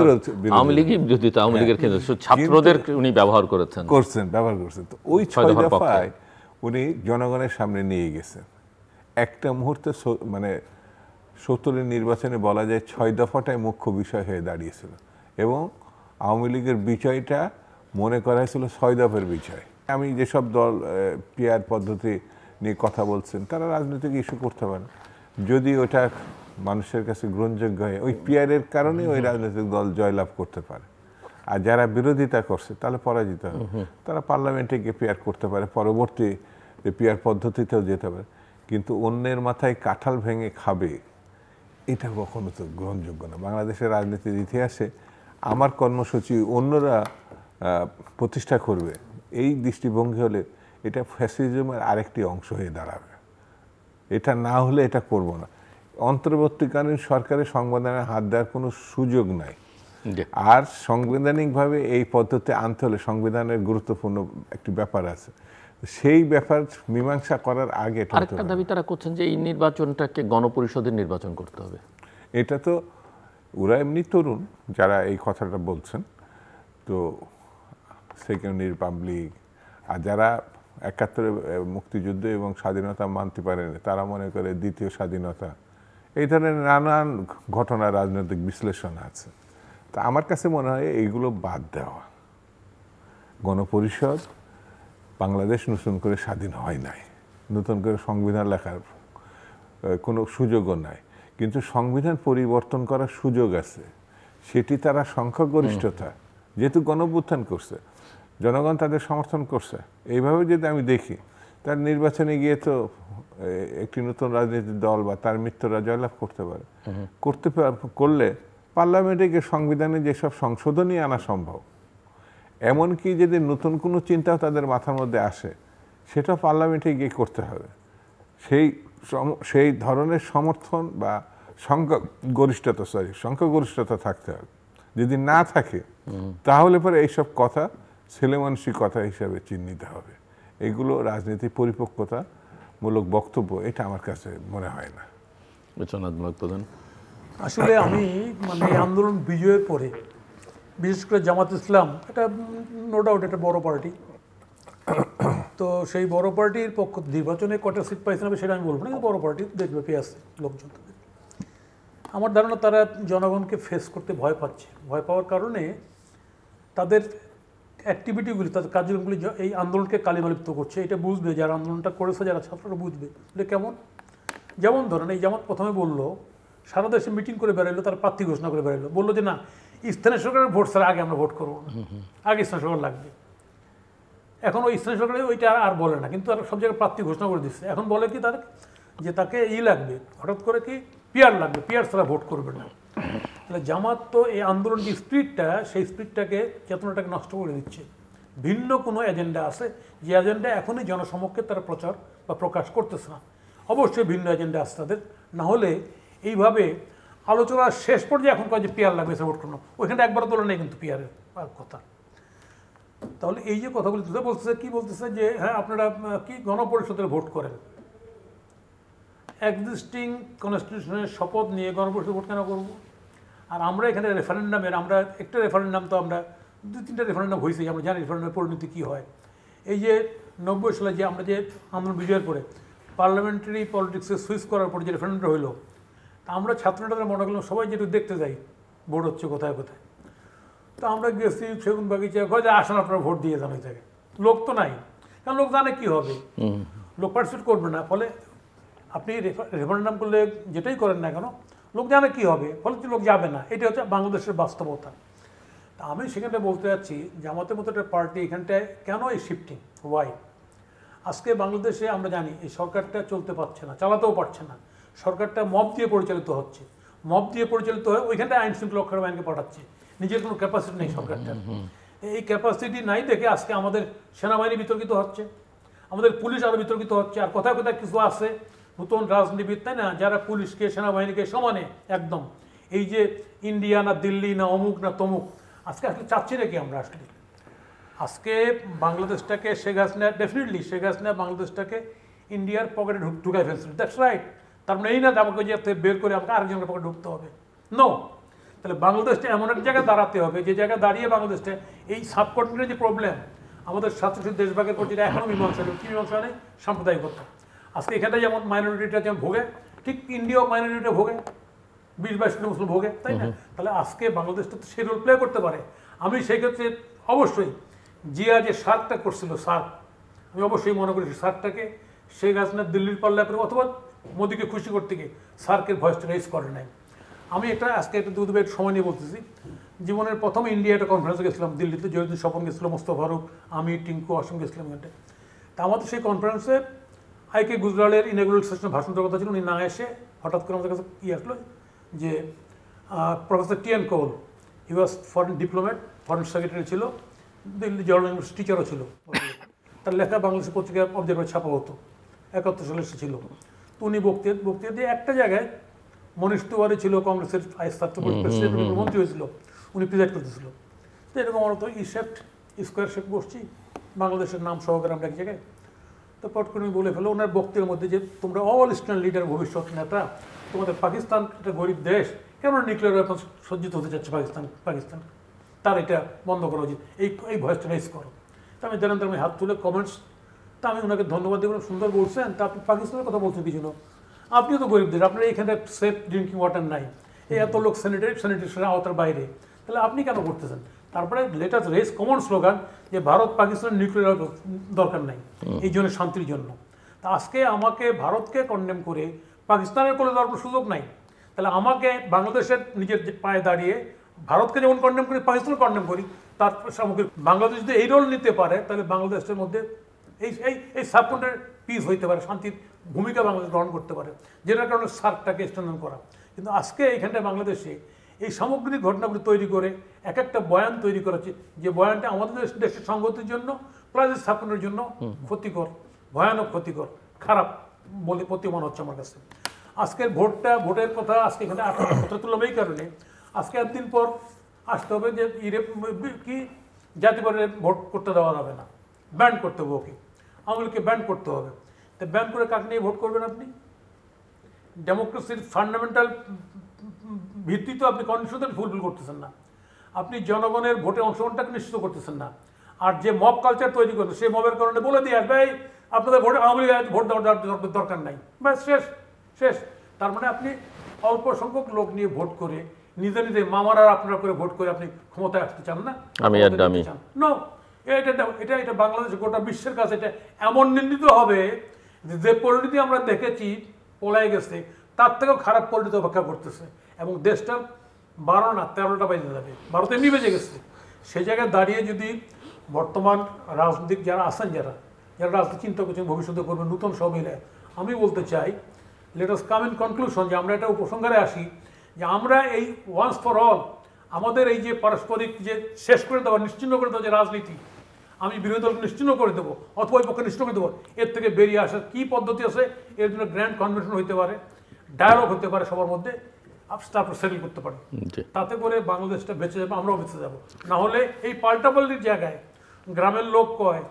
আওয়ামী লীগই বিরোধিতা, আওয়ামী লীগের ক্ষেত্রে ছাত্রদের উনি ব্যবহার করছেন। তো ওই ৬ দফায় উনি জনগণের সামনে নিয়ে গেছেন। একটা মুহূর্তে মানে ৭০-এর নির্বাচনে বলা যায় ৬ দফাটাই মুখ্য বিষয় হয়ে দাঁড়িয়েছিল এবং আওয়ামী লীগের বিজয়টা মনে করা হয়েছিল ৬ দফার বিজয়। আমি যেসব দল পিআর পদ্ধতি নিয়ে কথা বলছেন তারা রাজনৈতিক ইস্যু করতে পারে, যদি ওটা মানুষের কাছে গ্রহণযোগ্য হয় ওই পিআরের কারণে ওই রাজনৈতিক দল জয়লাভ করতে পারে। আর যারা বিরোধিতা করছে তাহলে পরাজিত হবে, তারা পার্লামেন্টে গিয়ে পিআর করতে পারে, পরবর্তী পিআর পদ্ধতিতেও যেতে পারে। কিন্তু অন্যের মাথায় কাঁঠাল ভেঙে খাবে, এটা কখনো তো গ্রহণযোগ্য না। বাংলাদেশের রাজনীতির ইতিহাসে আমার কর্মসূচি অন্যরা প্রতিষ্ঠা করবে এই দৃষ্টিভঙ্গি হলে এটা ফ্যাসিজমের আরেকটি অংশ হয়ে দাঁড়াবে। এটা না হলে এটা করব না। অন্তর্বর্তীকালীন সরকারের সংবিধানে হাত দেওয়ার কোনো সুযোগ নাই। আর সাংবিধানিকভাবে এই পদ্ধতি আনতে হলে সংবিধানের গুরুত্বপূর্ণ একটি ব্যাপার আছে, সেই ব্যাপার মীমাংসা করার আগে আরেকটা দাবি তারা করছেন যে এই নির্বাচনটাকে গণপরিষদের নির্বাচন করতে হবে। এটা তো ওরা এমনি তরুণ যারা এই কথাটা বলছেন, তো সেকেন্ড রিপাবলিক আর যারা ৭১-এর মুক্তিযুদ্ধ এবং স্বাধীনতা মানতে পারেনি তারা মনে করে দ্বিতীয় স্বাধীনতা, এই ধরনের নানান ঘটনা রাজনৈতিক বিশ্লেষণ আছে। তা আমার কাছে মনে হয় এইগুলো বাদ দেওয়া। গণপরিষদ বাংলাদেশ নতুন করে স্বাধীন হয় নাই, নতুন করে সংবিধান লেখার কোনো সুযোগও নাই, কিন্তু সংবিধান পরিবর্তন করার সুযোগ আছে। সেটি তারা সংখ্যাগরিষ্ঠতা যেহেতু গণঅভ্যুত্থান করছে, জনগণ তাদের সমর্থন করছে, এইভাবে যদি আমি দেখি তার নির্বাচনে গিয়ে তো একটি নতুন রাজনৈতিক দল বা তার মিত্ররা জয়লাভ করতে পারে। করলে পার্লামেন্টে গিয়ে সংবিধানে যেসব সংশোধনী আনা সম্ভব, এমনকি যদি নতুন কোনো চিন্তাও তাদের মাথার মধ্যে আসে সেটা পার্লামেন্টে গিয়ে করতে হবে। সেই ধরনের সমর্থন বা সংখ্যাগরিষ্ঠতা থাকতে হবে। যদি না থাকে তাহলে পরে এইসব কথা ছেলেমানুষী কথা হিসাবে চিহ্নিত হবে। এগুলো রাজনীতির পরিপক্কতামূলক বক্তব্য, এটা আমার কাছে মনে হয় না। আসলে আমি মানে আন্দোলন বিজয়ের পরে বিশেষ করে জামাত ইসলাম, এটা নো ডাউট একটা বড় পার্টি, তো সেই বড় পার্টির পক্ষ নির্বাচনে কটা সিট পাইছে না সেটা আমি বলবো না, বড় পার্টি দেখবে পেয়ে আসছে লোকজন। আমার ধারণা তারা জনগণকে ফেস করতে ভয় পাচ্ছে। ভয় পাওয়ার কারণে তাদের অ্যাক্টিভিটিগুলি, তাদের কার্যক্রমগুলি এই আন্দোলনকে কালিমালিপ্ত করছে। এটা বুঝবে যারা আন্দোলনটা করেছে, যারা ছাত্ররা বুঝবে। এটা কেমন? যেমন ধরেন এই জামাত প্রথমে বললো, সারা দেশে মিটিং করে বেরোলো, তারা প্রার্থী ঘোষণা করে বেরোলো, বললো যে না স্থানীয় সরকারের ভোট ছাড়া আগে আমরা ভোট করবো না, আগে স্থানীয় সরকার লাগবে। এখন ওই স্থানীয় সরকারে ওইটা আর বলে না, কিন্তু আর সব জায়গায় প্রার্থী ঘোষণা করে দিচ্ছে। এখন বলে কি তাদের যে তাকে লাগবে, হঠাৎ করে কি পিআর লাগবে, পিআর ছাড়া ভোট করবে না। তাহলে জামাত তো এই আন্দোলন যে স্পিরিটটা, সেই স্পিরিটটাকে, চেতনাটাকে নষ্ট করে দিচ্ছে। ভিন্ন কোনো এজেন্ডা আছে, যে এজেন্ডা এখনই জনসমক্ষে তারা প্রচার বা প্রকাশ করতেছে না। অবশ্যই ভিন্ন এজেন্ডা আছে তাদের, না হলে এইভাবে আলোচনার শেষ পর্যায়ে এখন কয় যে পিআর লাগবে ভোট করুন, ওইখানটা একবার তোলা নেই কিন্তু পিআরের কথা। তাহলে এই যে কথাগুলি তুলে বলতেছে, কি বলতেছে যে হ্যাঁ আপনারা কি গণপরিষদের ভোট করেন, এক্সিস্টিং কনস্টিটিউশনের শপথ নিয়ে গণপরিষদ ভোট কেন করবো? আর আমরা এখানে রেফারেন্ডামের, আমরা একটা রেফারেন্ডাম তো আমরা 2-3টা রেফারেন্ডাম হয়েছে, আমরা জানি রেফারেন্ডামের পরিণতি কী হয়। এই যে 90 সালে যে আমরা যে আন্দোলন বিজয়ের পরে পার্লামেন্টারি পলিটিক্সে সুইচ করার পর যে রেফারেন্ডামটা হইলো, তা আমরা ছাত্রনেতারা মনে করলাম সবাই যেটু দেখতে যাই ভোট হচ্ছে কোথায় কোথায়। তো আমরা গেছি সেগুন বাগিচা, যে আসেন আপনারা ভোট দিয়ে যান ওই জায়গায়। লোক তো নাই, কারণ লোক জানে কি হবে, লোক পার্টিসিপেট করবে না। ফলে আপনি রেফারেন্ডাম করলে যেটাই করেন না কেন, লোক জানে কি হবে, ফলে লোক যাবে না। এটা হচ্ছে বাংলাদেশের বাস্তবতা। তা আমি সেখানে বলতে যাচ্ছি, জামাতের মতো একটা পার্টি এখানটায় কেন এই শিফটিং, ওয়াই? আজকে বাংলাদেশে আমরা জানি এই সরকারটা চলতে পারছে না, চালাতেও পারছে না। সরকারটা মব দিয়ে পরিচালিত হচ্ছে, মব দিয়ে পরিচালিত হয়ে ওইখানটায় আইন শৃঙ্খলা রক্ষার বাহিনীকে পাঠাচ্ছে। নিজের কোনো ক্যাপাসিটি নেই সরকারটার। এই ক্যাপাসিটি নাই দেখে আজকে আমাদের সেনাবাহিনী বিতর্কিত হচ্ছে, আমাদের পুলিশ আরও বিতর্কিত হচ্ছে। আর কোথায় কোথায় কিছু আছে নতুন রাজনীতিবিদ, তাই না, যারা পুলিশকে সেনাবাহিনীকে সমানে একদম এই যে ইন্ডিয়া না দিল্লি না অমুক না তমুক, আজকে আসলে চাচ্ছি নাকি আমরা? আসলে আজকে বাংলাদেশটাকে শেখ হাসিনা, ডেফিনেটলি শেখ হাসিনা বাংলাদেশটাকে ইন্ডিয়ার পকেটে ঢুকাই ফেলছিল। That's right. তার মানে এই না যে আমাকে যে বের করে আমাকে আরেকজনের পকেটে ঢুকতে হবে, নো। তাহলে বাংলাদেশটা এমন এক জায়গায় দাঁড়াতে হবে যে জায়গায় দাঁড়িয়ে বাংলাদেশটা এই সাবকন্টিনেন্টের যে প্রবলেম, আমাদের ছাত্রছাত্রী দেশভাগের পর যেটা এখনও মীমাংসা নেই, কী মীমাংসা নেই? সাম্প্রদায়িকতা। আজকে এখানে যেমন মাইনরিটিটা যেমন ভোগে, ঠিক ইন্ডিয়াও মাইনরিটিটা ভোগে, 20-22 কোটি মুসলিম ভোগে, তাই না? তাহলে আজকে বাংলাদেশটা তো সেই রোল প্লে করতে পারে। আমি সেই ক্ষেত্রে অবশ্যই জিয়া যে সার্কটা করছিল, সার্ক, আমি অবশ্যই মনে করি সার্কটাকে শেখ হাসিনা দিল্লির পাল্লায় করে অথবা মোদীকে খুশি করতে গিয়ে সার্কের ভয়েসটা রেজ করে নাই। আমি একটা আজকে একটা দুদিন সময় নিয়ে বলতেছি, জীবনের প্রথম ইন্ডিয়া একটা কনফারেন্সে গেছিলাম দিল্লিতে, জহিরুদ্দিন স্বপন গেছিল, মোস্তফা ফারুক, আমি, টিঙ্কু, অসম গেছিলাম এখানটায়। তা আমাদের সেই কনফারেন্সে আইকে গুজরালের ইনাগুরাল সেশনে ভাষণ দেওয়ার কথা ছিল, উনি না এসে হঠাৎ করে আমাদের কাছে আসলো যে প্রফেসর টি.এন. কৌল, হি ওয়াজ ফরেন ডিপ্লোম্যাট, ফরেন সেক্রেটারি ছিল, দিল্লি জওহরলাল ইউনিভার্সিটি টিচারও ছিল। তার লেখা বাংলাদেশের পত্রিকায় অবজারভার ছাপা হতো, 71 সালে সে ছিল। তো উনি বক্তৃতা দিয়ে একটা জায়গায় মনীষ তিওয়ারি ছিল, কংগ্রেসের প্রেসিডেন্ট মন্ত্রী হয়েছিল, উনি প্রিজাইড করতেছিল। তো এরকম আমরা তো স্কোয়ার শেপ বসছি, বাংলাদেশের নাম সহকারে আমরা এক জায়গায়। তো পট করে বলে ফেলো ওনার বক্তব্যের মধ্যে যে তোমরা অল ইস্টার্ন লিডার, ভবিষ্যৎ নেতা, তোমাদের পাকিস্তান একটা গরিব দেশ, কেন নিউক্লিয়ার ওয়েপন সজ্জিত হতে যাচ্ছে পাকিস্তান, তার এটা বন্ধ করা উচিত, এই ভয়েসটা রেজ করো। তা আমি জানান, আমি হাত তুলে কমেন্টস, তা আমি ওনাকে ধন্যবাদ দেবো, সুন্দর বলছেন। তা আপনি পাকিস্তানের কথা বলছেন কিছু না, আপনিও তো গরিব দেশ, আপনার এইখানে সেফ ড্রিঙ্কিং ওয়াটার নাই, এই এত লোক স্যানিটেশনের আওতার বাইরে, তাহলে আপনি কেন করতেছেন? তারপরে লেটাস রেজ কমন স্লোগান যে ভারত পাকিস্তান নিউক্লিয়ার দরকার নাই, এই জন্য শান্তির জন্য। তা আজকে আমাকে ভারতকে কন্ডেম করে পাকিস্তানের কোলে দেওয়ার কোনো সুযোগ নাই। তাহলে আমাকে বাংলাদেশের নিজের পায়ে দাঁড়িয়ে ভারতকে যেমন কন্ডেম করি, পাকিস্তান কন্ডেম করি, তার সামগ্রিক বাংলাদেশ যদি এই রোল নিতে পারে, তাহলে বাংলাদেশের মধ্যে এই সাবকন্টিনেন্ট পিস হইতে পারে, শান্তির ভূমিকা বাংলাদেশ গ্রহণ করতে পারে, যেটার কারণে সার্কটাকে স্ট্রেনথেন করা। কিন্তু আজকে এইখানটায় বাংলাদেশে এই সামগ্রিক ঘটনাগুলি তৈরি করে এক একটা বয়ান তৈরি করেছে, যে বয়ানটা আমাদের দেশের সংগতির জন্য প্লাস স্থাপনের জন্য ক্ষতিকর, ভয়ানক ক্ষতিকর, খারাপ বলে প্রতীয়মান হচ্ছে আমার কাছে। আজকের ভোটের কথা আজকে এখানে কথা তুললাম এই কারণে, আজকে একদিন পর আসতে হবে যে কি জাতীয় পার্টিতে ভোট করতে দেওয়া যাবে না, ব্যান করতে হবে, ওকে আওয়ামী লীগকে ব্যান করতে হবে। তো ব্যান করে কাকে নিয়ে ভোট করবেন আপনি? ডেমোক্রেসির ফান্ডামেন্টাল ভিত্তি তো আপনি কন্ডিশন ফুলফিল করতেছেন না, আপনি জনগণের ভোটে অংশগ্রহণটাকে নিশ্চিত করতেছেন না। আর যে মব কালচার তৈরি করবে, সেই মবের কারণে বলে দিয়ে আসবে আপনাদের ভোটে আওয়ামী লীগ ভোট দেওয়ার দরকার নাই, ব্যাস শেষ। তার মানে আপনি অল্প সংখ্যক লোক নিয়ে ভোট করে নিজে মামারা আপনারা করে ভোট করে আপনি ক্ষমতায় আসতে চান না? নো, এটা বাংলাদেশ গোটা বিশ্বের কাছে এটা এমন নিন্দিত হবে যে পরিণতি আমরা দেখেছি পলায় গেছে, তার থেকেও খারাপ পরিণতি অপেক্ষা করতেছে, এবং দেশটা 12 না 13টা বেজে যাবে, 12 এমনি বেজে গেছে। সেই জায়গায় দাঁড়িয়ে যদি বর্তমান রাজনৈতিক যারা আছেন, যারা রাজনীতি চিন্তা করছেন, ভবিষ্যতে করবেন নতুন সব মিলে, আমি বলতে চাই let us come in conclusion, যে আমরা এটা উপসংহারে আসি যে আমরা এই ওয়ান্স ফর অল আমাদের এই যে পারস্পরিক যে শেষ করে দেওয়া, নিশ্চিহ্ন করে দেওয়া যে রাজনীতি, আমি বিরোধী দলকে নিশ্চিহ্ন করে দেবো অথবা ওই পক্ষে নিশ্চিহ্ন করে দেবো, এর থেকে বেরিয়ে আসার কী পদ্ধতি আছে? এর জন্য গ্র্যান্ড কনভেনশন হতে পারে, ডায়ালগ হতে পারে সবার মধ্যে, তারপর সেটেল করতে পারে, তাতে করে বাংলাদেশটা বেঁচে যাবে, আমরাও বেঁচে যাবো। না হলে এই পাল্টাপাল্টির জায়গায় গ্রামের লোক কয়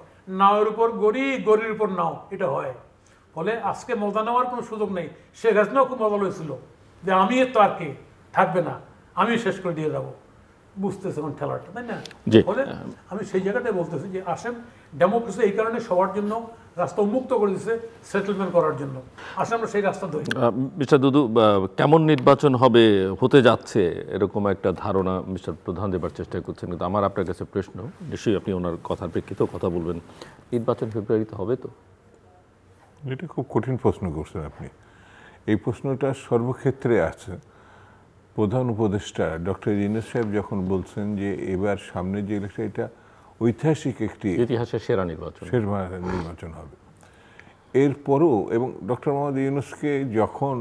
নাওয়ের উপর গড়ি, গড়ির উপর নাও, এটা হয়। ফলে আজকে মজা নেওয়ার কোনো সুযোগ নেই। শেখ হাসিনাও খুব মজা হয়েছিল যে আমি তো আর কে থাকবে না, আমি শেষ করে দিয়ে যাবো, বুঝতেছে ঠেলাটা, তাই না? ফলে আমি সেই জায়গাটায় বলতেছি যে আসেন ডেমোক্রেসি এই কারণে সবার জন্য রাস্তা উন্মুক্ত করে দিচ্ছে সেটেলমেন্ট করার জন্য। আসলে আমরা সেই রাস্তা ধরি। মিস্টার দুদু, কেমন নির্বাচন হতে যাচ্ছে এরকম একটা ধারণা মিস্টার প্রধান দেবার চেষ্টা করছেন, কিন্তু আমার আপনার কাছে প্রশ্ন, নিশ্চয়ই আপনি ওনার কথার প্রেক্ষিতেও কথা বলবেন, নির্বাচন ফেব্রুয়ারিতে হবে তো? এটা খুব কঠিন প্রশ্ন করছেন আপনি। এই প্রশ্নটা সর্বক্ষেত্রে আছে। প্রধান উপদেষ্টা ডক্টর ইউনূস সাহেব যখন বলছেন যে এবার সামনে যে ইলেকশন, এটা ঐতিহাসিক একটি ইতিহাসের সেরা নির্বাচন হবে, এরপরও এবং ডক্টর মোহাম্মদ ইউনূসকে যখন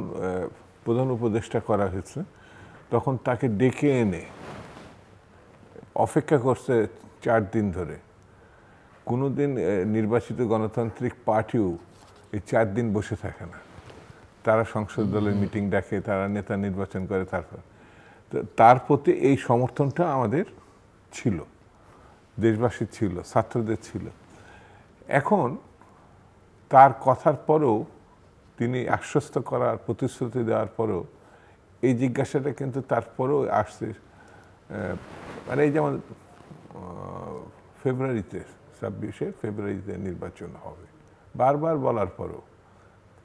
প্রধান উপদেষ্টা করা হয়েছে তখন তাকে ডেকে এনে অপেক্ষা করছে 4 দিন ধরে। কোনোদিন নির্বাচিত গণতান্ত্রিক পার্টিও এই 4 দিন বসে থাকে না। তারা সংসদ দলের মিটিং ডাকে, তারা নেতা নির্বাচন করে। তার প্রতি এই সমর্থনটা আমাদের ছিল, দেশবাসীর ছিল, ছাত্রদের ছিল। এখন তার কথার পরেও, তিনি আশ্বস্ত করার প্রতিশ্রুতি দেওয়ার পরেও এই জিজ্ঞাসাটা কিন্তু তারপরেও আসছে। মানে এই যেমন ফেব্রুয়ারিতে, 26শে ফেব্রুয়ারিতে নির্বাচন হবে বারবার বলার পরেও,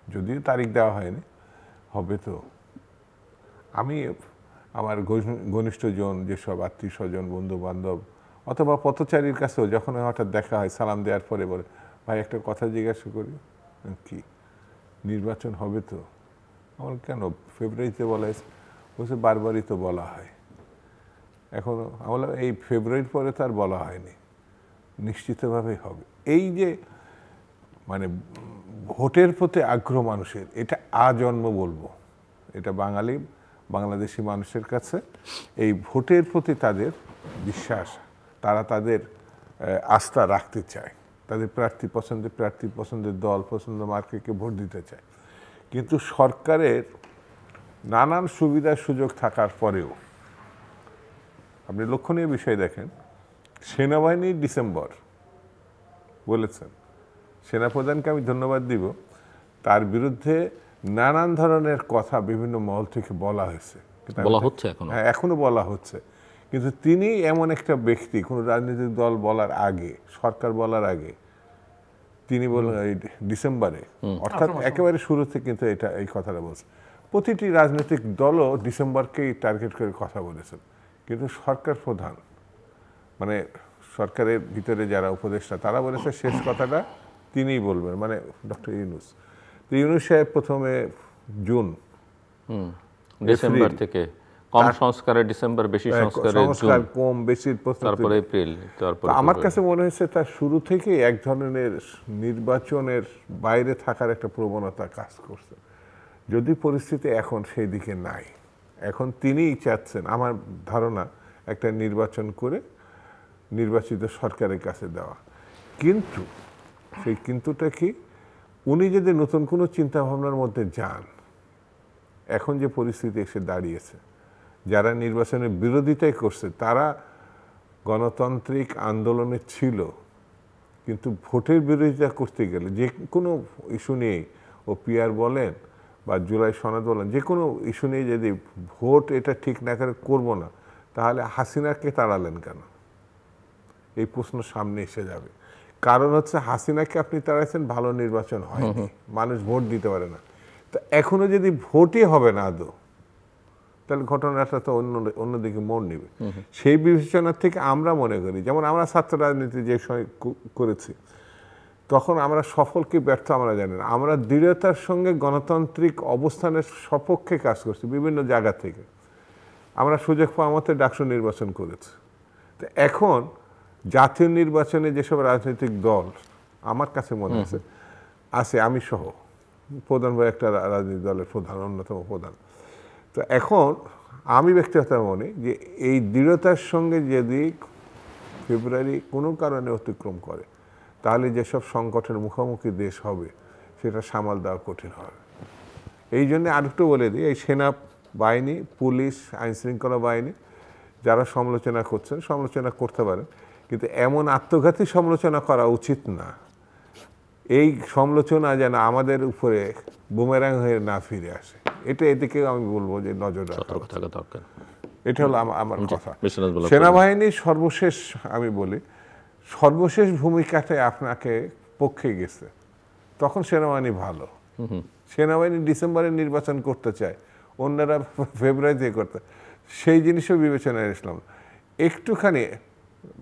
যদিও তারিখ দেওয়া হয়নি, হবে তো। আমি আমার ঘনিষ্ঠজন, যেসব আত্মীয় স্বজন, বন্ধু বান্ধব অথবা পথচারীর কাছেও যখন হঠাৎ দেখা হয়, সালাম দেওয়ার পরে বলে, ভাই একটা কথা জিজ্ঞাসা করি, কি নির্বাচন হবে তো? আমার কেন ফেব্রুয়ারিতে বলা হয়েছে? বলছে বারবারই তো বলা হয়। এখনো আমার এই ফেব্রুয়ারির পরে তো আর বলা হয়নি, নিশ্চিতভাবেই হবে। এই যে মানে ভোটের প্রতি আগ্রহ মানুষের, এটা আজন্ম বলবো, এটা বাংলাদেশি মানুষের কাছে এই ভোটের প্রতি তাদের বিশ্বাস, তারা তাদের আস্থা রাখতে চায়, তাদের প্রার্থী পছন্দের দল, পছন্দ মার্কাকে ভোট দিতে চায়। কিন্তু সরকারের নানান সুবিধা সুযোগ থাকার পরেও আপনি লক্ষণীয় বিষয় দেখেন, সেনাবাহিনী ডিসেম্বর বলেছেন, সেনাপ্রধানকে আমি ধন্যবাদ দিব, তার বিরুদ্ধে নানান ধরনের কথা বিভিন্ন মহল থেকে বলা হয়েছে, এখনো বলা হচ্ছে। কিন্তু তিনি এমন একটা ব্যক্তি, কোনো রাজনৈতিক দল বলার আগে, সরকার বলার আগে তিনি বলেন ডিসেম্বরে, অর্থাৎ একেবারে শুরুতে কিন্তু এই কথাটা বলছে। প্রতিটি রাজনৈতিক দলও ডিসেম্বরকেই টার্গেট করে কথা বলেছেন, কিন্তু সরকার প্রধান মানে সরকারের ভিতরে যারা উপদেষ্টা তারা বলেছে শেষ কথাটা তিনিই বলবেন, মানে ডক্টর ইউনূস। তো ইউনূস সাহেব প্রথমে জুন, ডিসেম্বর থেকে কম সংস্কারে ডিসেম্বর, বেশি সংস্কার কম বেশি, তারপরে এপ্রিল। আমার কাছে মনে হয়েছে তার শুরু থেকেই এক ধরনের নির্বাচনের বাইরে থাকার একটা প্রবণতা কাজ করছে। যদি পরিস্থিতি এখন সেই দিকে নাই, এখন তিনিই চাচ্ছেন আমার ধারণা একটা নির্বাচন করে নির্বাচিত সরকারের কাছে দেওয়া। কিন্তু সেই কিন্তুটা কি, উনি যদি নতুন কোনো চিন্তা ভাবনার মধ্যে যান, এখন যে পরিস্থিতি এসে দাঁড়িয়েছে, যারা নির্বাচনের বিরোধিতাই করছে তারা গণতান্ত্রিক আন্দোলনে ছিল, কিন্তু ভোটের বিরোধিতা করতে গেলে যে কোনো ইস্যু নিয়েই, ও পিআর বলেন বা জুলাই সনদ বলেন, যে কোনো ইস্যু নিয়ে যদি ভোট এটা ঠিক না করে করবো না, তাহলে হাসিনাকে তাড়ালেন কেন? এই প্রশ্ন সামনে এসে যাবে। কারণ হচ্ছে হাসিনাকে আপনি তাড়াইছেন, ভালো নির্বাচন হয়নি, মানুষ ভোট দিতে পারে না। তো এখনো যদি ভোটই হবে না আদৌ, তাহলে ঘটনাটা তো অন্যদিকে মোড় নেবে। সেই বিবেচনার থেকে আমরা মনে করি, যেমন আমরা ছাত্র রাজনীতি যে সময় করেছি, তখন আমরা সফল কি ব্যর্থ আমরা জানি না, আমরা দৃঢ়তার সঙ্গে গণতান্ত্রিক অবস্থানের সপক্ষে কাজ করছি বিভিন্ন জায়গা থেকে। আমরা সুযোগ পাওয়া মতো ডাকসু নির্বাচন করেছি। তো এখন জাতীয় নির্বাচনে যেসব রাজনৈতিক দল আমার কাছে মনে আছে, আমি সহ প্রধান ভাই একটা রাজনৈতিক দলের প্রধান, অন্যতম প্রধান। তো এখন আমি ব্যক্তিগত মনে যে এই দৃঢ়তার সঙ্গে যদি ফেব্রুয়ারি কোনো কারণে অতিক্রম করে, তাহলে যেসব সংকটের মুখোমুখি দেশ হবে সেটা সামাল দেওয়া কঠিন হবে। এই জন্যে আরেকটু বলে দিই, এই সেনা বাহিনী, পুলিশ, আইনশৃঙ্খলা বাহিনী যারা সমালোচনা করছেন, সমালোচনা করতে পারেন, কিন্তু এমন আত্মঘাতী সমালোচনা করা উচিত না। এই সমালোচনা যেন আমাদের উপরে বুমেরাং হয়ে না ফিরে আসে, এদিকে আমি বলবো যে নজর রাখা দরকার। এটা হলো আমার কথা। সেনাবাহিনী সর্বশেষ আমি বলি, সর্বশেষ ভূমিকাতে আপনাকে পক্ষে গেছে, তখন সেনাবাহিনী ভালো। সেনাবাহিনী ডিসেম্বরে নির্বাচন করতে চায়, অন্যরা ফেব্রুয়ারিতে করতে, সেই জিনিসও বিবেচনায় আসলাম। একটুখানি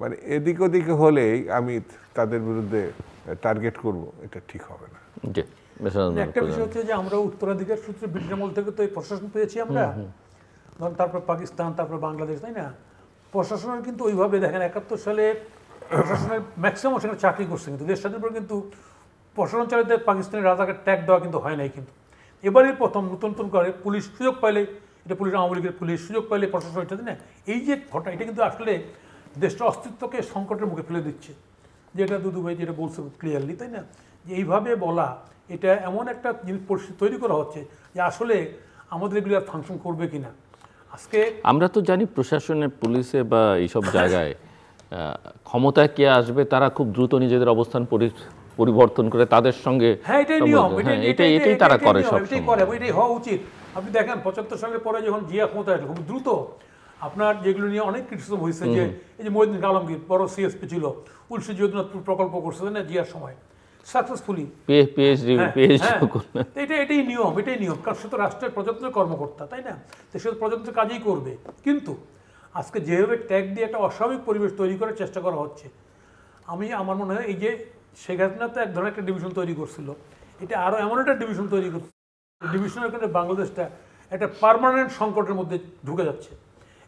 মানে এদিক ওদিকে হলেই আমি তাদের বিরুদ্ধে টার্গেট করব, এটা ঠিক হবে না। জি, একটা বিষয় হচ্ছে যে আমরা উত্তরাধিকার সূত্রে ব্রিটিশ আমল থেকে তো এই প্রশাসন পেয়েছি আমরা, ধরুন তারপর পাকিস্তান, তারপর বাংলাদেশ, তাই না? প্রশাসনের কিন্তু ওইভাবে দেখেন 71 সালে প্রশাসনের ম্যাক্সিমাম সেখানে চাকরি করছে, কিন্তু দেশ স্বাধীনের পর কিন্তু প্রশাসন চালিত পাকিস্তানের রাজাকে ট্যাগ দেওয়া কিন্তু হয় নাই। কিন্তু এবারই প্রথম নতুন করে পুলিশ সুযোগ পাইলে, এটা পুলিশ আওয়ামী লীগের পুলিশ সুযোগ পাইলে প্রশাসন এটা, তাই না? এই যে ঘটনা, এটা কিন্তু আসলে দেশটার অস্তিত্বকে সংকটের মুখে ফেলে দিচ্ছে, যেটা দুদু ভাই যেটা বলছে ক্লিয়ারলি, তাই না? যে এইভাবে বলা, এটা এমন একটা জিনিস পরিস্থিতি তৈরি করা হচ্ছে যে আসলে আমাদের এগুলো আর ফাংশন করবে কিনা। আজকে আমরা তো জানি প্রশাসনে, পুলিশে বা এইসব জায়গায় ক্ষমতায় কে আসবে তারা খুব দ্রুত নিজেদের অবস্থান পরিবর্তন করে তাদের সঙ্গে, হ্যাঁ এটাই নিয়ম, এটাই তারা করে, সব এটাই করে, এটাই হওয়া উচিত। আপনি দেখেন 75 সালের পরে যখন জিয়া ক্ষমতায় আসলো, খুব দ্রুত আপনার যেগুলো নিয়ে অনেক ক্রিটিসিজম হয়েছে, যে এই যে মহিউদ্দিন আলমগীর বড় সিএসপি ছিল, উলসি জগন্নাথপুর প্রকল্প করছে না জিয়ার সময় সাকসেসফুলি, পিএইচডি এটাই নিয়ম, কারণ সে তো রাষ্ট্রের প্রজাতন্ত্রের কর্মকর্তা, তাই না? তো সে প্রজাতন্ত্রের কাজই করবে। কিন্তু আজকে যেভাবে ট্যাগ দিয়ে একটা অস্বাভাবিক পরিবেশ তৈরি করার চেষ্টা করা হচ্ছে, আমার মনে হয় এই যে শেখ হাসিনা তো এক ধরনের একটা ডিভিশন তৈরি করছিল, এটা আরও এমন একটা ডিভিশন তৈরি করছে, ডিভিশনের কারণে বাংলাদেশটা একটা পার্মানেন্ট সংকটের মধ্যে ঢুকে যাচ্ছে।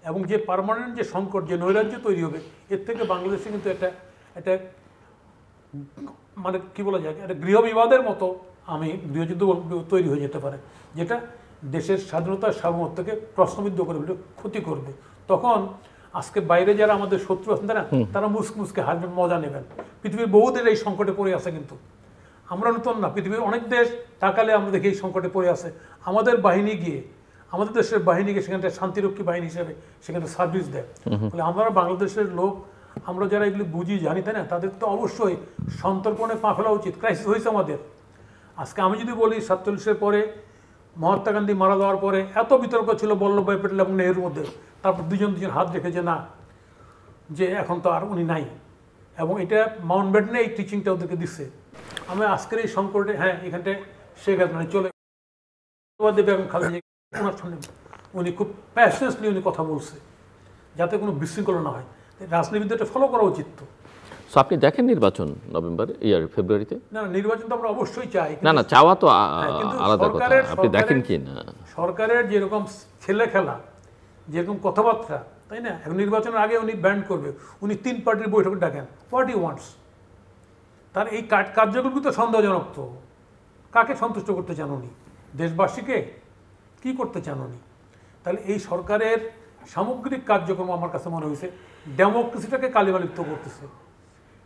এবং যে পার্মানেন্ট যে সংকট, যে নৈরাজ্য তৈরি হবে, এর থেকে বাংলাদেশে কিন্তু একটা মানে কি বলা যায়, একটা গৃহবিবাদের মতো গৃহযুদ্ধ তৈরি হয়ে যেতে পারে, যেটা দেশের স্বাধীনতার সার্বভৌমত্বকে প্রশ্নবিদ্ধ করে, ক্ষতি করবে। তখন আজকে বাইরে যারা আমাদের শত্রু আছেন তারা মুসকে হাসবেন, মজা নেবেন। পৃথিবীর বহু দেশ এই সংকটে পড়ে আছে, কিন্তু আমরা নতুন না, পৃথিবীর অনেক দেশ তাকালে আমরা দেখি এই সংকটে পড়ে আছে। আমাদের বাহিনী গিয়ে, আমাদের দেশের বাহিনী গিয়ে সেখানে শান্তিরক্ষী বাহিনী হিসেবে সেখানে সার্ভিস দেয়। বলে আমরা বাংলাদেশের লোক, আমরা যারা এগুলি বুঝি জানি, তাই না, তাদের তো অবশ্যই সন্তর্পণে পা ফেলা উচিত। ক্রাইসিস হয়েছে আমাদের। আজকে আমি যদি বলি 47-এর পরে মহাত্মা গান্ধী মারা যাওয়ার পরে এত বিতর্ক ছিল বল্লভভাই প্যাটেল এবং নেহরুর মধ্যে, তারপর দুজন হাত রেখে যে না, যে এখন তো আর উনি নাই, এবং এটা মাউন্টব্যাটেনে এই টিচিংটা ওদেরকে দিচ্ছে। আমি আজকের এই সংকটে, হ্যাঁ এখানটায় শেখ হাসিনা চলে বেগম খালেদা ওনার সামনে উনি খুব প্যাশনেটলি উনি কথা বলছে, যাতে কোনো বিশৃঙ্খলা না হয়। রাজনীতিবিদটা ফলো করা উচিত। তো আপনি দেখেন নির্বাচন ফেব্রুয়ারিতে? না, নির্বাচন তো আমরা অবশ্যই চাই, না চাওয়া তো আলাদা কথা, আপনি দেখেন কি না সরকারের যেরকম ছেলে খেলা, যেরকম কথাবার্তা, তাই না? এখন নির্বাচনের আগে উনি ব্যান্ড করবে, উনি 3 পার্টির বৈঠক ডাকেন, হোয়াট হি ওয়ান্টস। তার এই কার্যক্রম তো সন্দেহজনক। তো কাকে সন্তুষ্ট করতে চান উনি? দেশবাসীকে কি করতে চান উনি? তাহলে এই সরকারের সামগ্রিক কার্যক্রম আমার কাছে মনে হয়েছে ডেমোক্রেসিটাকে কালিমালিপ্ত করতেছে।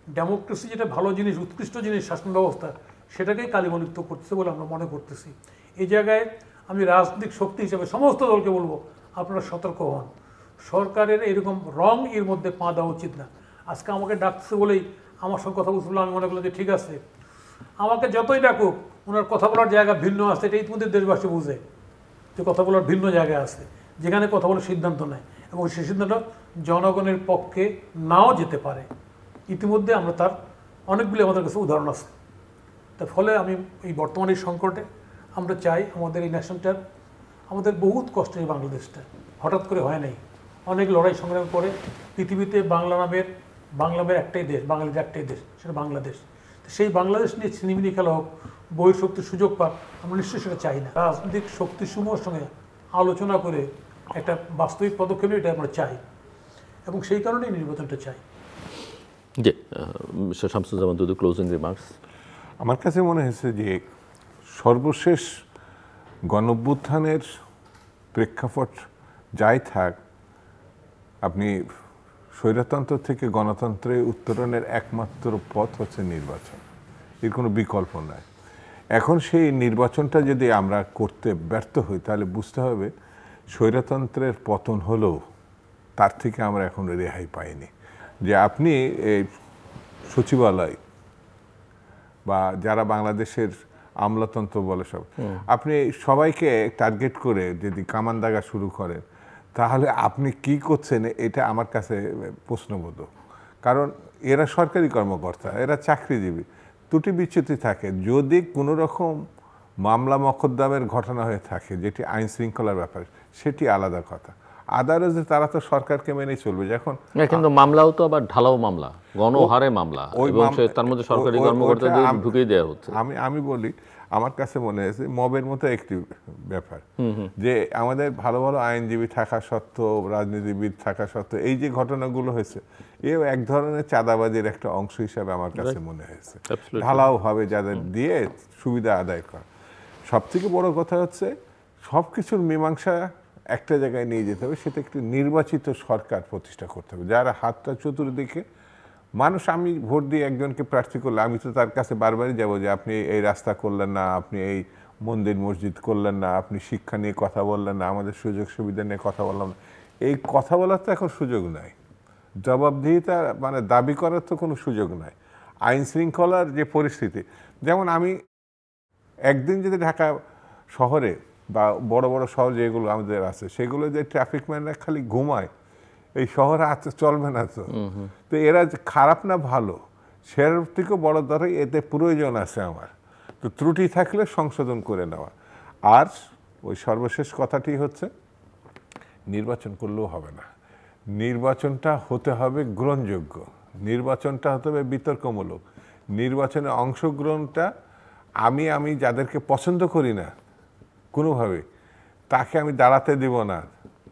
ডেমোক্রেসি যেটা ভালো জিনিস, উৎকৃষ্ট জিনিস, শাসন ব্যবস্থা, সেটাকেই কালিমালিপ্ত করতেছে বলে আমরা মনে করতেছি। এই জায়গায় আমি রাজনৈতিক শক্তি হিসেবে সমস্ত দলকে বলবো, আপনারা সতর্ক হন। সরকারের এরকম রং এর মধ্যে পা দেওয়া উচিত না। আজকে আমাকে ডাকছে বলেই আমার সঙ্গে কথা বলছিল, আমি মনে করলাম যে ঠিক আছে, আমাকে যতই ডাকুক, ওনার কথা বলার জায়গা ভিন্ন আছে, এটা ইতিমধ্যে দেশবাসী বুঝে যে কথা বলার ভিন্ন জায়গা আছে, যেখানে কথা বলার সিদ্ধান্ত নেয়, এবং সেই সিদ্ধান্ত জনগণের পক্ষে নাও যেতে পারে। ইতিমধ্যে আমরা তার অনেকগুলি আমাদের কাছে উদাহরণ আছে। তার ফলে আমি এই বর্তমান এই সংকটে আমরা চাই আমাদের এই ন্যাশনটার, আমাদের বহুত কষ্টের এই বাংলাদেশটা হঠাৎ করে হয় নাই, অনেক লড়াই সংগ্রাম করে পৃথিবীতে বাংলা নামের একটাই দেশ, বাঙালির একটাই দেশ, সেটা বাংলাদেশ। সেই বাংলাদেশ নিয়ে ছিনিমিনি খেলা হোক, বহিঃশক্তির সুযোগ পাক, আমরা নিশ্চয়ই সেটা চাই না। রাজনৈতিক শক্তিসমূহের সঙ্গে আলোচনা করে একটা বাস্তবিক পদক্ষেপ এটা আমরা চাই, এবং সেই কারণেই নির্বাচনটা চাই। জি, শামসুজ্জামান দুদু, ক্লোজিং রিমার্কস। আমার কাছে মনে হয়েছে যে সর্বশেষ গণঅভ্যুত্থানের প্রেক্ষাপট যাই থাক, আপনি স্বৈরতন্ত্র থেকে গণতন্ত্রে উত্তরণের একমাত্র পথ হচ্ছে নির্বাচন, এর কোনো বিকল্প নাই। এখন সেই নির্বাচনটা যদি আমরা করতে ব্যর্থ হই, তাহলে বুঝতে হবে স্বৈরতন্ত্রের পতন হলেও তার থেকে আমরা এখন রেহাই পাইনি। যে আপনি এই সচিবালয় বা যারা বাংলাদেশের আমলাতন্ত্র বলে সব, আপনি সবাইকে টার্গেট করে যদি কামান দাগা শুরু করেন, তাহলে আপনি কি করছেন এটা আমার কাছে প্রশ্নবোধক। কারণ এরা সরকারি কর্মকর্তা, এরা চাকরিজীবী, ত্রুটি বিচ্যুতি থাকে। যদি কোনো রকম মামলা মকদ্দমের ঘটনা হয়ে থাকে যেটি আইন শৃঙ্খলার ব্যাপার, সেটি আলাদা কথা। আদারওয়াইজ তারা তো সরকারকে মেনেই চলবে। যখন কিন্তু মামলাও তো আবার ঢালাও মামলা, গণহারে মামলা, এবং তার মধ্যে সরকারি কর্মকর্তাদের ঢুকিয়ে দেওয়া হচ্ছে। আমি বলি, আমার কাছে মনে হয়েছে মবের মতো একটি ব্যাপার, যে আমাদের ভালো ভালো আইনজীবী থাকা সত্ত্বেও, রাজনীতিবিদ থাকা সত্ত্বেও এই যে ঘটনাগুলো হয়েছে, এও এক ধরনের চাঁদাবাজির একটা অংশ হিসাবে আমার কাছে মনে হয়েছে। ঢালাও ভাবে যাদের দিয়ে সুবিধা আদায় করা। সব থেকে বড় কথা হচ্ছে সব কিছুর মীমাংসা একটা জায়গায় নিয়ে যেতে হবে, সেটা একটি নির্বাচিত সরকার প্রতিষ্ঠা করতে হবে, যারা হাতটা চতুর্দিকে মানুষ। আমি ভোট দিয়ে একজনকে প্রার্থী করলে আমি তো তার কাছে বারবারই যাব যে আপনি এই রাস্তা করলেন না, আপনি এই মন্দির মসজিদ করলেন না, আপনি শিক্ষা নিয়ে কথা বললেন না, আমাদের সুযোগ সুবিধা নিয়ে কথা বললাম না। এই কথা বলার তো এখন সুযোগ নাই, জবাবদিহিতা মানে দাবি করার তো কোনো সুযোগ নাই। আইন শৃঙ্খলার যে পরিস্থিতি, যেমন আমি একদিন যদি ঢাকা শহরে বা বড় বড় শহর যেগুলো আমাদের আছে, সেগুলো যে ট্রাফিক ম্যানরা খালি ঘুমায়, এই শহরে চলবে না তো। তো এরা খারাপ না ভালো, সের থেকেও বড় ধরে এতে প্রয়োজন আছে আমার। তো ত্রুটি থাকলে সংশোধন করে নেওয়া। আর ওই সর্বশেষ কথাটি হচ্ছে, নির্বাচন করলেও হবে না, নির্বাচনটা হতে হবে গ্রহণযোগ্য, নির্বাচনটা হতে হবে বিতর্কমূলক। নির্বাচনে অংশগ্রহণটা আমি যাদেরকে পছন্দ করি না কোনোভাবে, তাকে আমি দাঁড়াতে দেব না,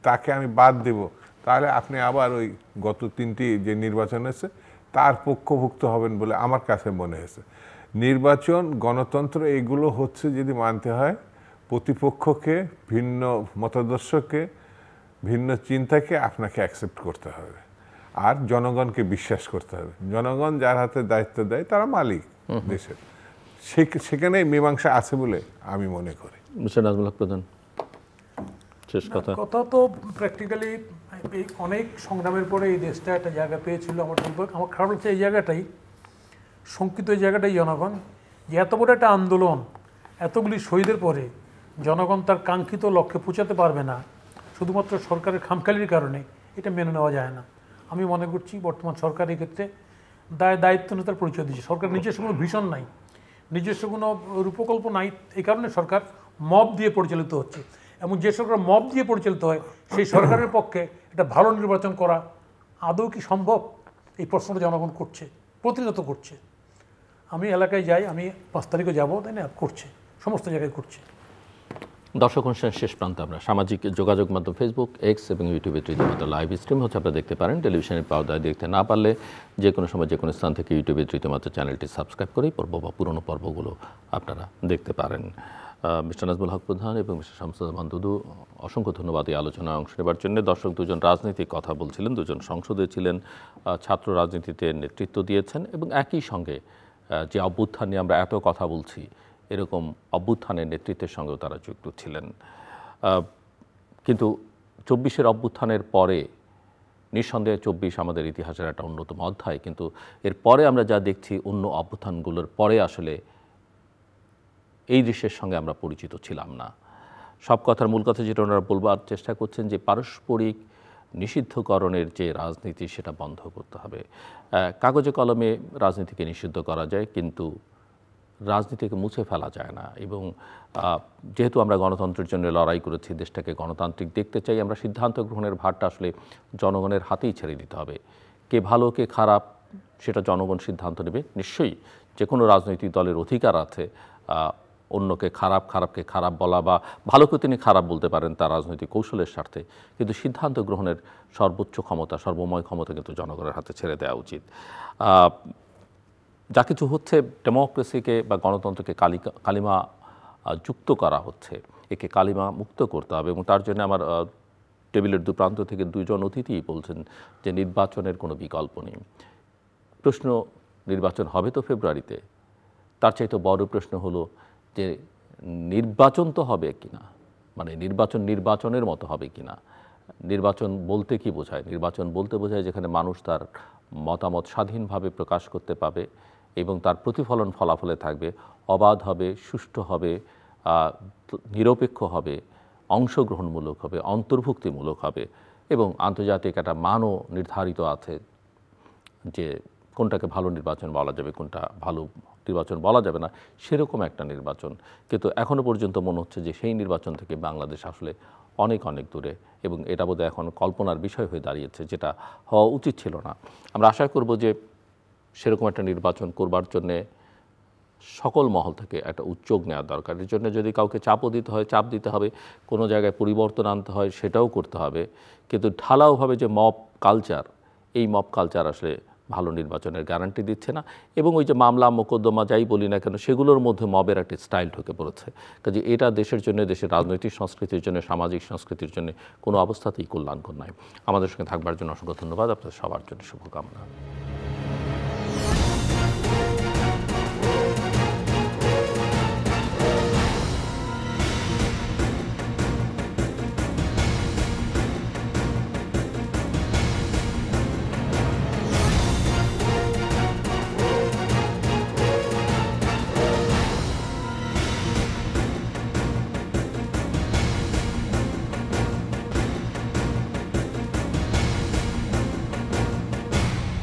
তাকে আমি বাদ দেব, তাহলে আপনি আবার ওই গত 3টি যে নির্বাচন হয়েছে তার পক্ষভুক্ত হবেন বলে আমার কাছে মনে হয়েছে। নির্বাচন, গণতন্ত্র এগুলো হচ্ছে যদি মানতে হয় প্রতিপক্ষকে, ভিন্ন মতাদর্শকে, ভিন্ন চিন্তাকে আপনাকে অ্যাকসেপ্ট করতে হবে, আর জনগণকে বিশ্বাস করতে হবে। জনগণ যার হাতে দায়িত্ব দেয় তারা মালিক দেশের, সেখানে মীমাংসা আছে বলে আমি মনে করি। মিস্টার নাজমুল হক প্রধান, শেষ কথা। কথা তো প্র্যাকটিক্যালি অনেক সংগ্রামের পরে এই দেশটা একটা জায়গা পেয়েছিল। আমার খারাপ লাগছে এই জায়গাটাই, শঙ্কিত এই জায়গাটাই জনগণ, যে এত বড় একটা আন্দোলন, এতগুলি শহীদের পরে জনগণ তার কাঙ্ক্ষিত লক্ষ্যে পৌঁছাতে পারবে না শুধুমাত্র সরকারের খামখেয়ালির কারণে, এটা মেনে নেওয়া যায় না। আমি মনে করছি বর্তমান সরকার এক্ষেত্রে দায়িত্বহীনতার পরিচয় দিচ্ছে। সরকার নিজস্ব কোনো ভিশন নাই, নিজস্ব কোনো রূপকল্প নাই, এই কারণে সরকার মব দিয়ে পরিচালিত হচ্ছে। এবং যে সরকার মব দিয়ে পরিচালিত হয়, সেই সরকারের পক্ষে একটা ভালো নির্বাচন করা আদৌ কি সম্ভব? এই প্রশ্নটা জনগণ করছে, প্রতিনিয়ত করছে। আমি এলাকায় যাই, আমি 5 তারিখে যাবো, তাই না, করছে, সমস্ত জায়গায় করছে। দর্শক অনুষ্ঠানের শেষ প্রান্তে আমরা সামাজিক যোগাযোগ মাধ্যম ফেসবুক, এক্স এবং ইউটিউবে রীতিমতো লাইভ স্ট্রিম হচ্ছে, আপনারা দেখতে পারেন। টেলিভিশনের পর্দায় দেখতে না পারলে যে কোনো সময় যে কোনো স্থান থেকে ইউটিউবে রীতিমতো চ্যানেলটি সাবস্ক্রাইব করেই পর্ব বা পুরনো পর্বগুলো আপনারা দেখতে পারেন। মিস্টার নাজমুল হক প্রধান এবং মিস্টার শামসুজ্জামান দুদু, অসংখ্য ধন্যবাদ এই আলোচনায় অংশ নেবার জন্য। দর্শক, দুজন রাজনৈতিক কথা বলছিলেন, দুজন সংসদে ছিলেন, ছাত্র রাজনীতিতে নেতৃত্ব দিয়েছেন, এবং একই সঙ্গে যে অভ্যুত্থান নিয়ে আমরা এত কথা বলছি, এরকম অভ্যুত্থানের নেতৃত্বের সঙ্গেও তারা যুক্ত ছিলেন। কিন্তু 24-এর অভ্যুত্থানের পরে নিঃসন্দেহে 24 আমাদের ইতিহাসের একটা অন্যতম অধ্যায়, কিন্তু এর পরে আমরা যা দেখছি, অন্য অভ্যুত্থানগুলোর পরে আসলে এই দৃশ্যের সঙ্গে আমরা পরিচিত ছিলাম না। সব কথার মূল কথা যেটা ওনারা বলবার চেষ্টা করছেন, যে পারস্পরিক নিষিদ্ধকরণের যে রাজনীতি, সেটা বন্ধ করতে হবে। কাগজে কলমে রাজনীতিকে নিষিদ্ধ করা যায়, কিন্তু রাজনীতিকে মুছে ফেলা যায় না। এবং যেহেতু আমরা গণতন্ত্রের জন্য লড়াই করেছি, দেশটাকে গণতান্ত্রিক দেখতে চাই, আমরা সিদ্ধান্ত গ্রহণের ভারটা আসলে জনগণের হাতেই ছেড়ে দিতে হবে। কে ভালো কে খারাপ সেটা জনগণ সিদ্ধান্ত নেবে। নিশ্চয়ই যে কোনো রাজনৈতিক দলের অধিকার আছে অন্যকে খারাপকে খারাপ বলা, বা ভালোকে তিনি খারাপ বলতে পারেন তার রাজনৈতিক কৌশলের স্বার্থে, কিন্তু সিদ্ধান্ত গ্রহণের সর্বোচ্চ ক্ষমতা, সর্বময় ক্ষমতা কিন্তু জনগণের হাতে ছেড়ে দেওয়া উচিত। যা কিছু হচ্ছে, ডেমোক্রেসিকে বা গণতন্ত্রকে কালিমা যুক্ত করা হচ্ছে, একে কালিমা মুক্ত করতে হবে। এবং তার জন্য আমার টেবিলের দুপ্রান্ত থেকে দুজন অতিথি বলছেন যে নির্বাচনের কোনো বিকল্প নেই। প্রশ্ন, নির্বাচন হবে তো ফেব্রুয়ারিতে, তার চাইতে বড় প্রশ্ন হলো যে নির্বাচন তো হবে কিনা, মানে নির্বাচনের মতো হবে কিনা। নির্বাচন বলতে কি বোঝায়? নির্বাচন বলতে বোঝায় যেখানে মানুষ তার মতামত স্বাধীনভাবে প্রকাশ করতে পাবে এবং তার প্রতিফলন ফলাফলে থাকবে, অবাধ হবে, সুষ্ঠু হবে, নিরপেক্ষ হবে, অংশগ্রহণমূলক হবে, অন্তর্ভুক্তিমূলক হবে, এবং আন্তর্জাতিক একটা মানও নির্ধারিত আছে যে কোনটাকে ভালো নির্বাচন বলা যাবে, কোনটা ভালো নির্বাচন বলা যাবে না, সেরকম একটা নির্বাচন। কিন্তু এখনও পর্যন্ত মনে হচ্ছে যে সেই নির্বাচন থেকে বাংলাদেশ আসলে অনেক অনেক দূরে, এবং এটা বোধহয় এখন কল্পনার বিষয় হয়ে দাঁড়িয়েছে, যেটা হওয়া উচিত ছিল না। আমরা আশা করব যে সেরকম একটা নির্বাচন করবার জন্যে সকল মহল থেকে একটা উদ্যোগ নেওয়া দরকার। এর জন্য যদি কাউকে চাপও দিতে হয়, চাপ দিতে হবে, কোনো জায়গায় পরিবর্তন আনতে হয়, সেটাও করতে হবে। কিন্তু ঢালাওভাবে যে মব কালচার, এই মব কালচার আসলে ভালো নির্বাচনের গ্যারান্টি দিচ্ছে না। এবং ওই যে মামলা মোকদ্দমা যাই বলি না কেন, সেগুলোর মধ্যে মবের একটা স্টাইল ঢুকে পড়েছে। কাজে এটা দেশের জন্য, দেশের রাজনৈতিক সংস্কৃতির জন্য, সামাজিক সংস্কৃতির জন্য কোনো অবস্থাতেই কল্যাণকর নয়। আমাদের সঙ্গে থাকবার জন্য অসংখ্য ধন্যবাদ। আপনাদের সবার জন্য শুভকামনা।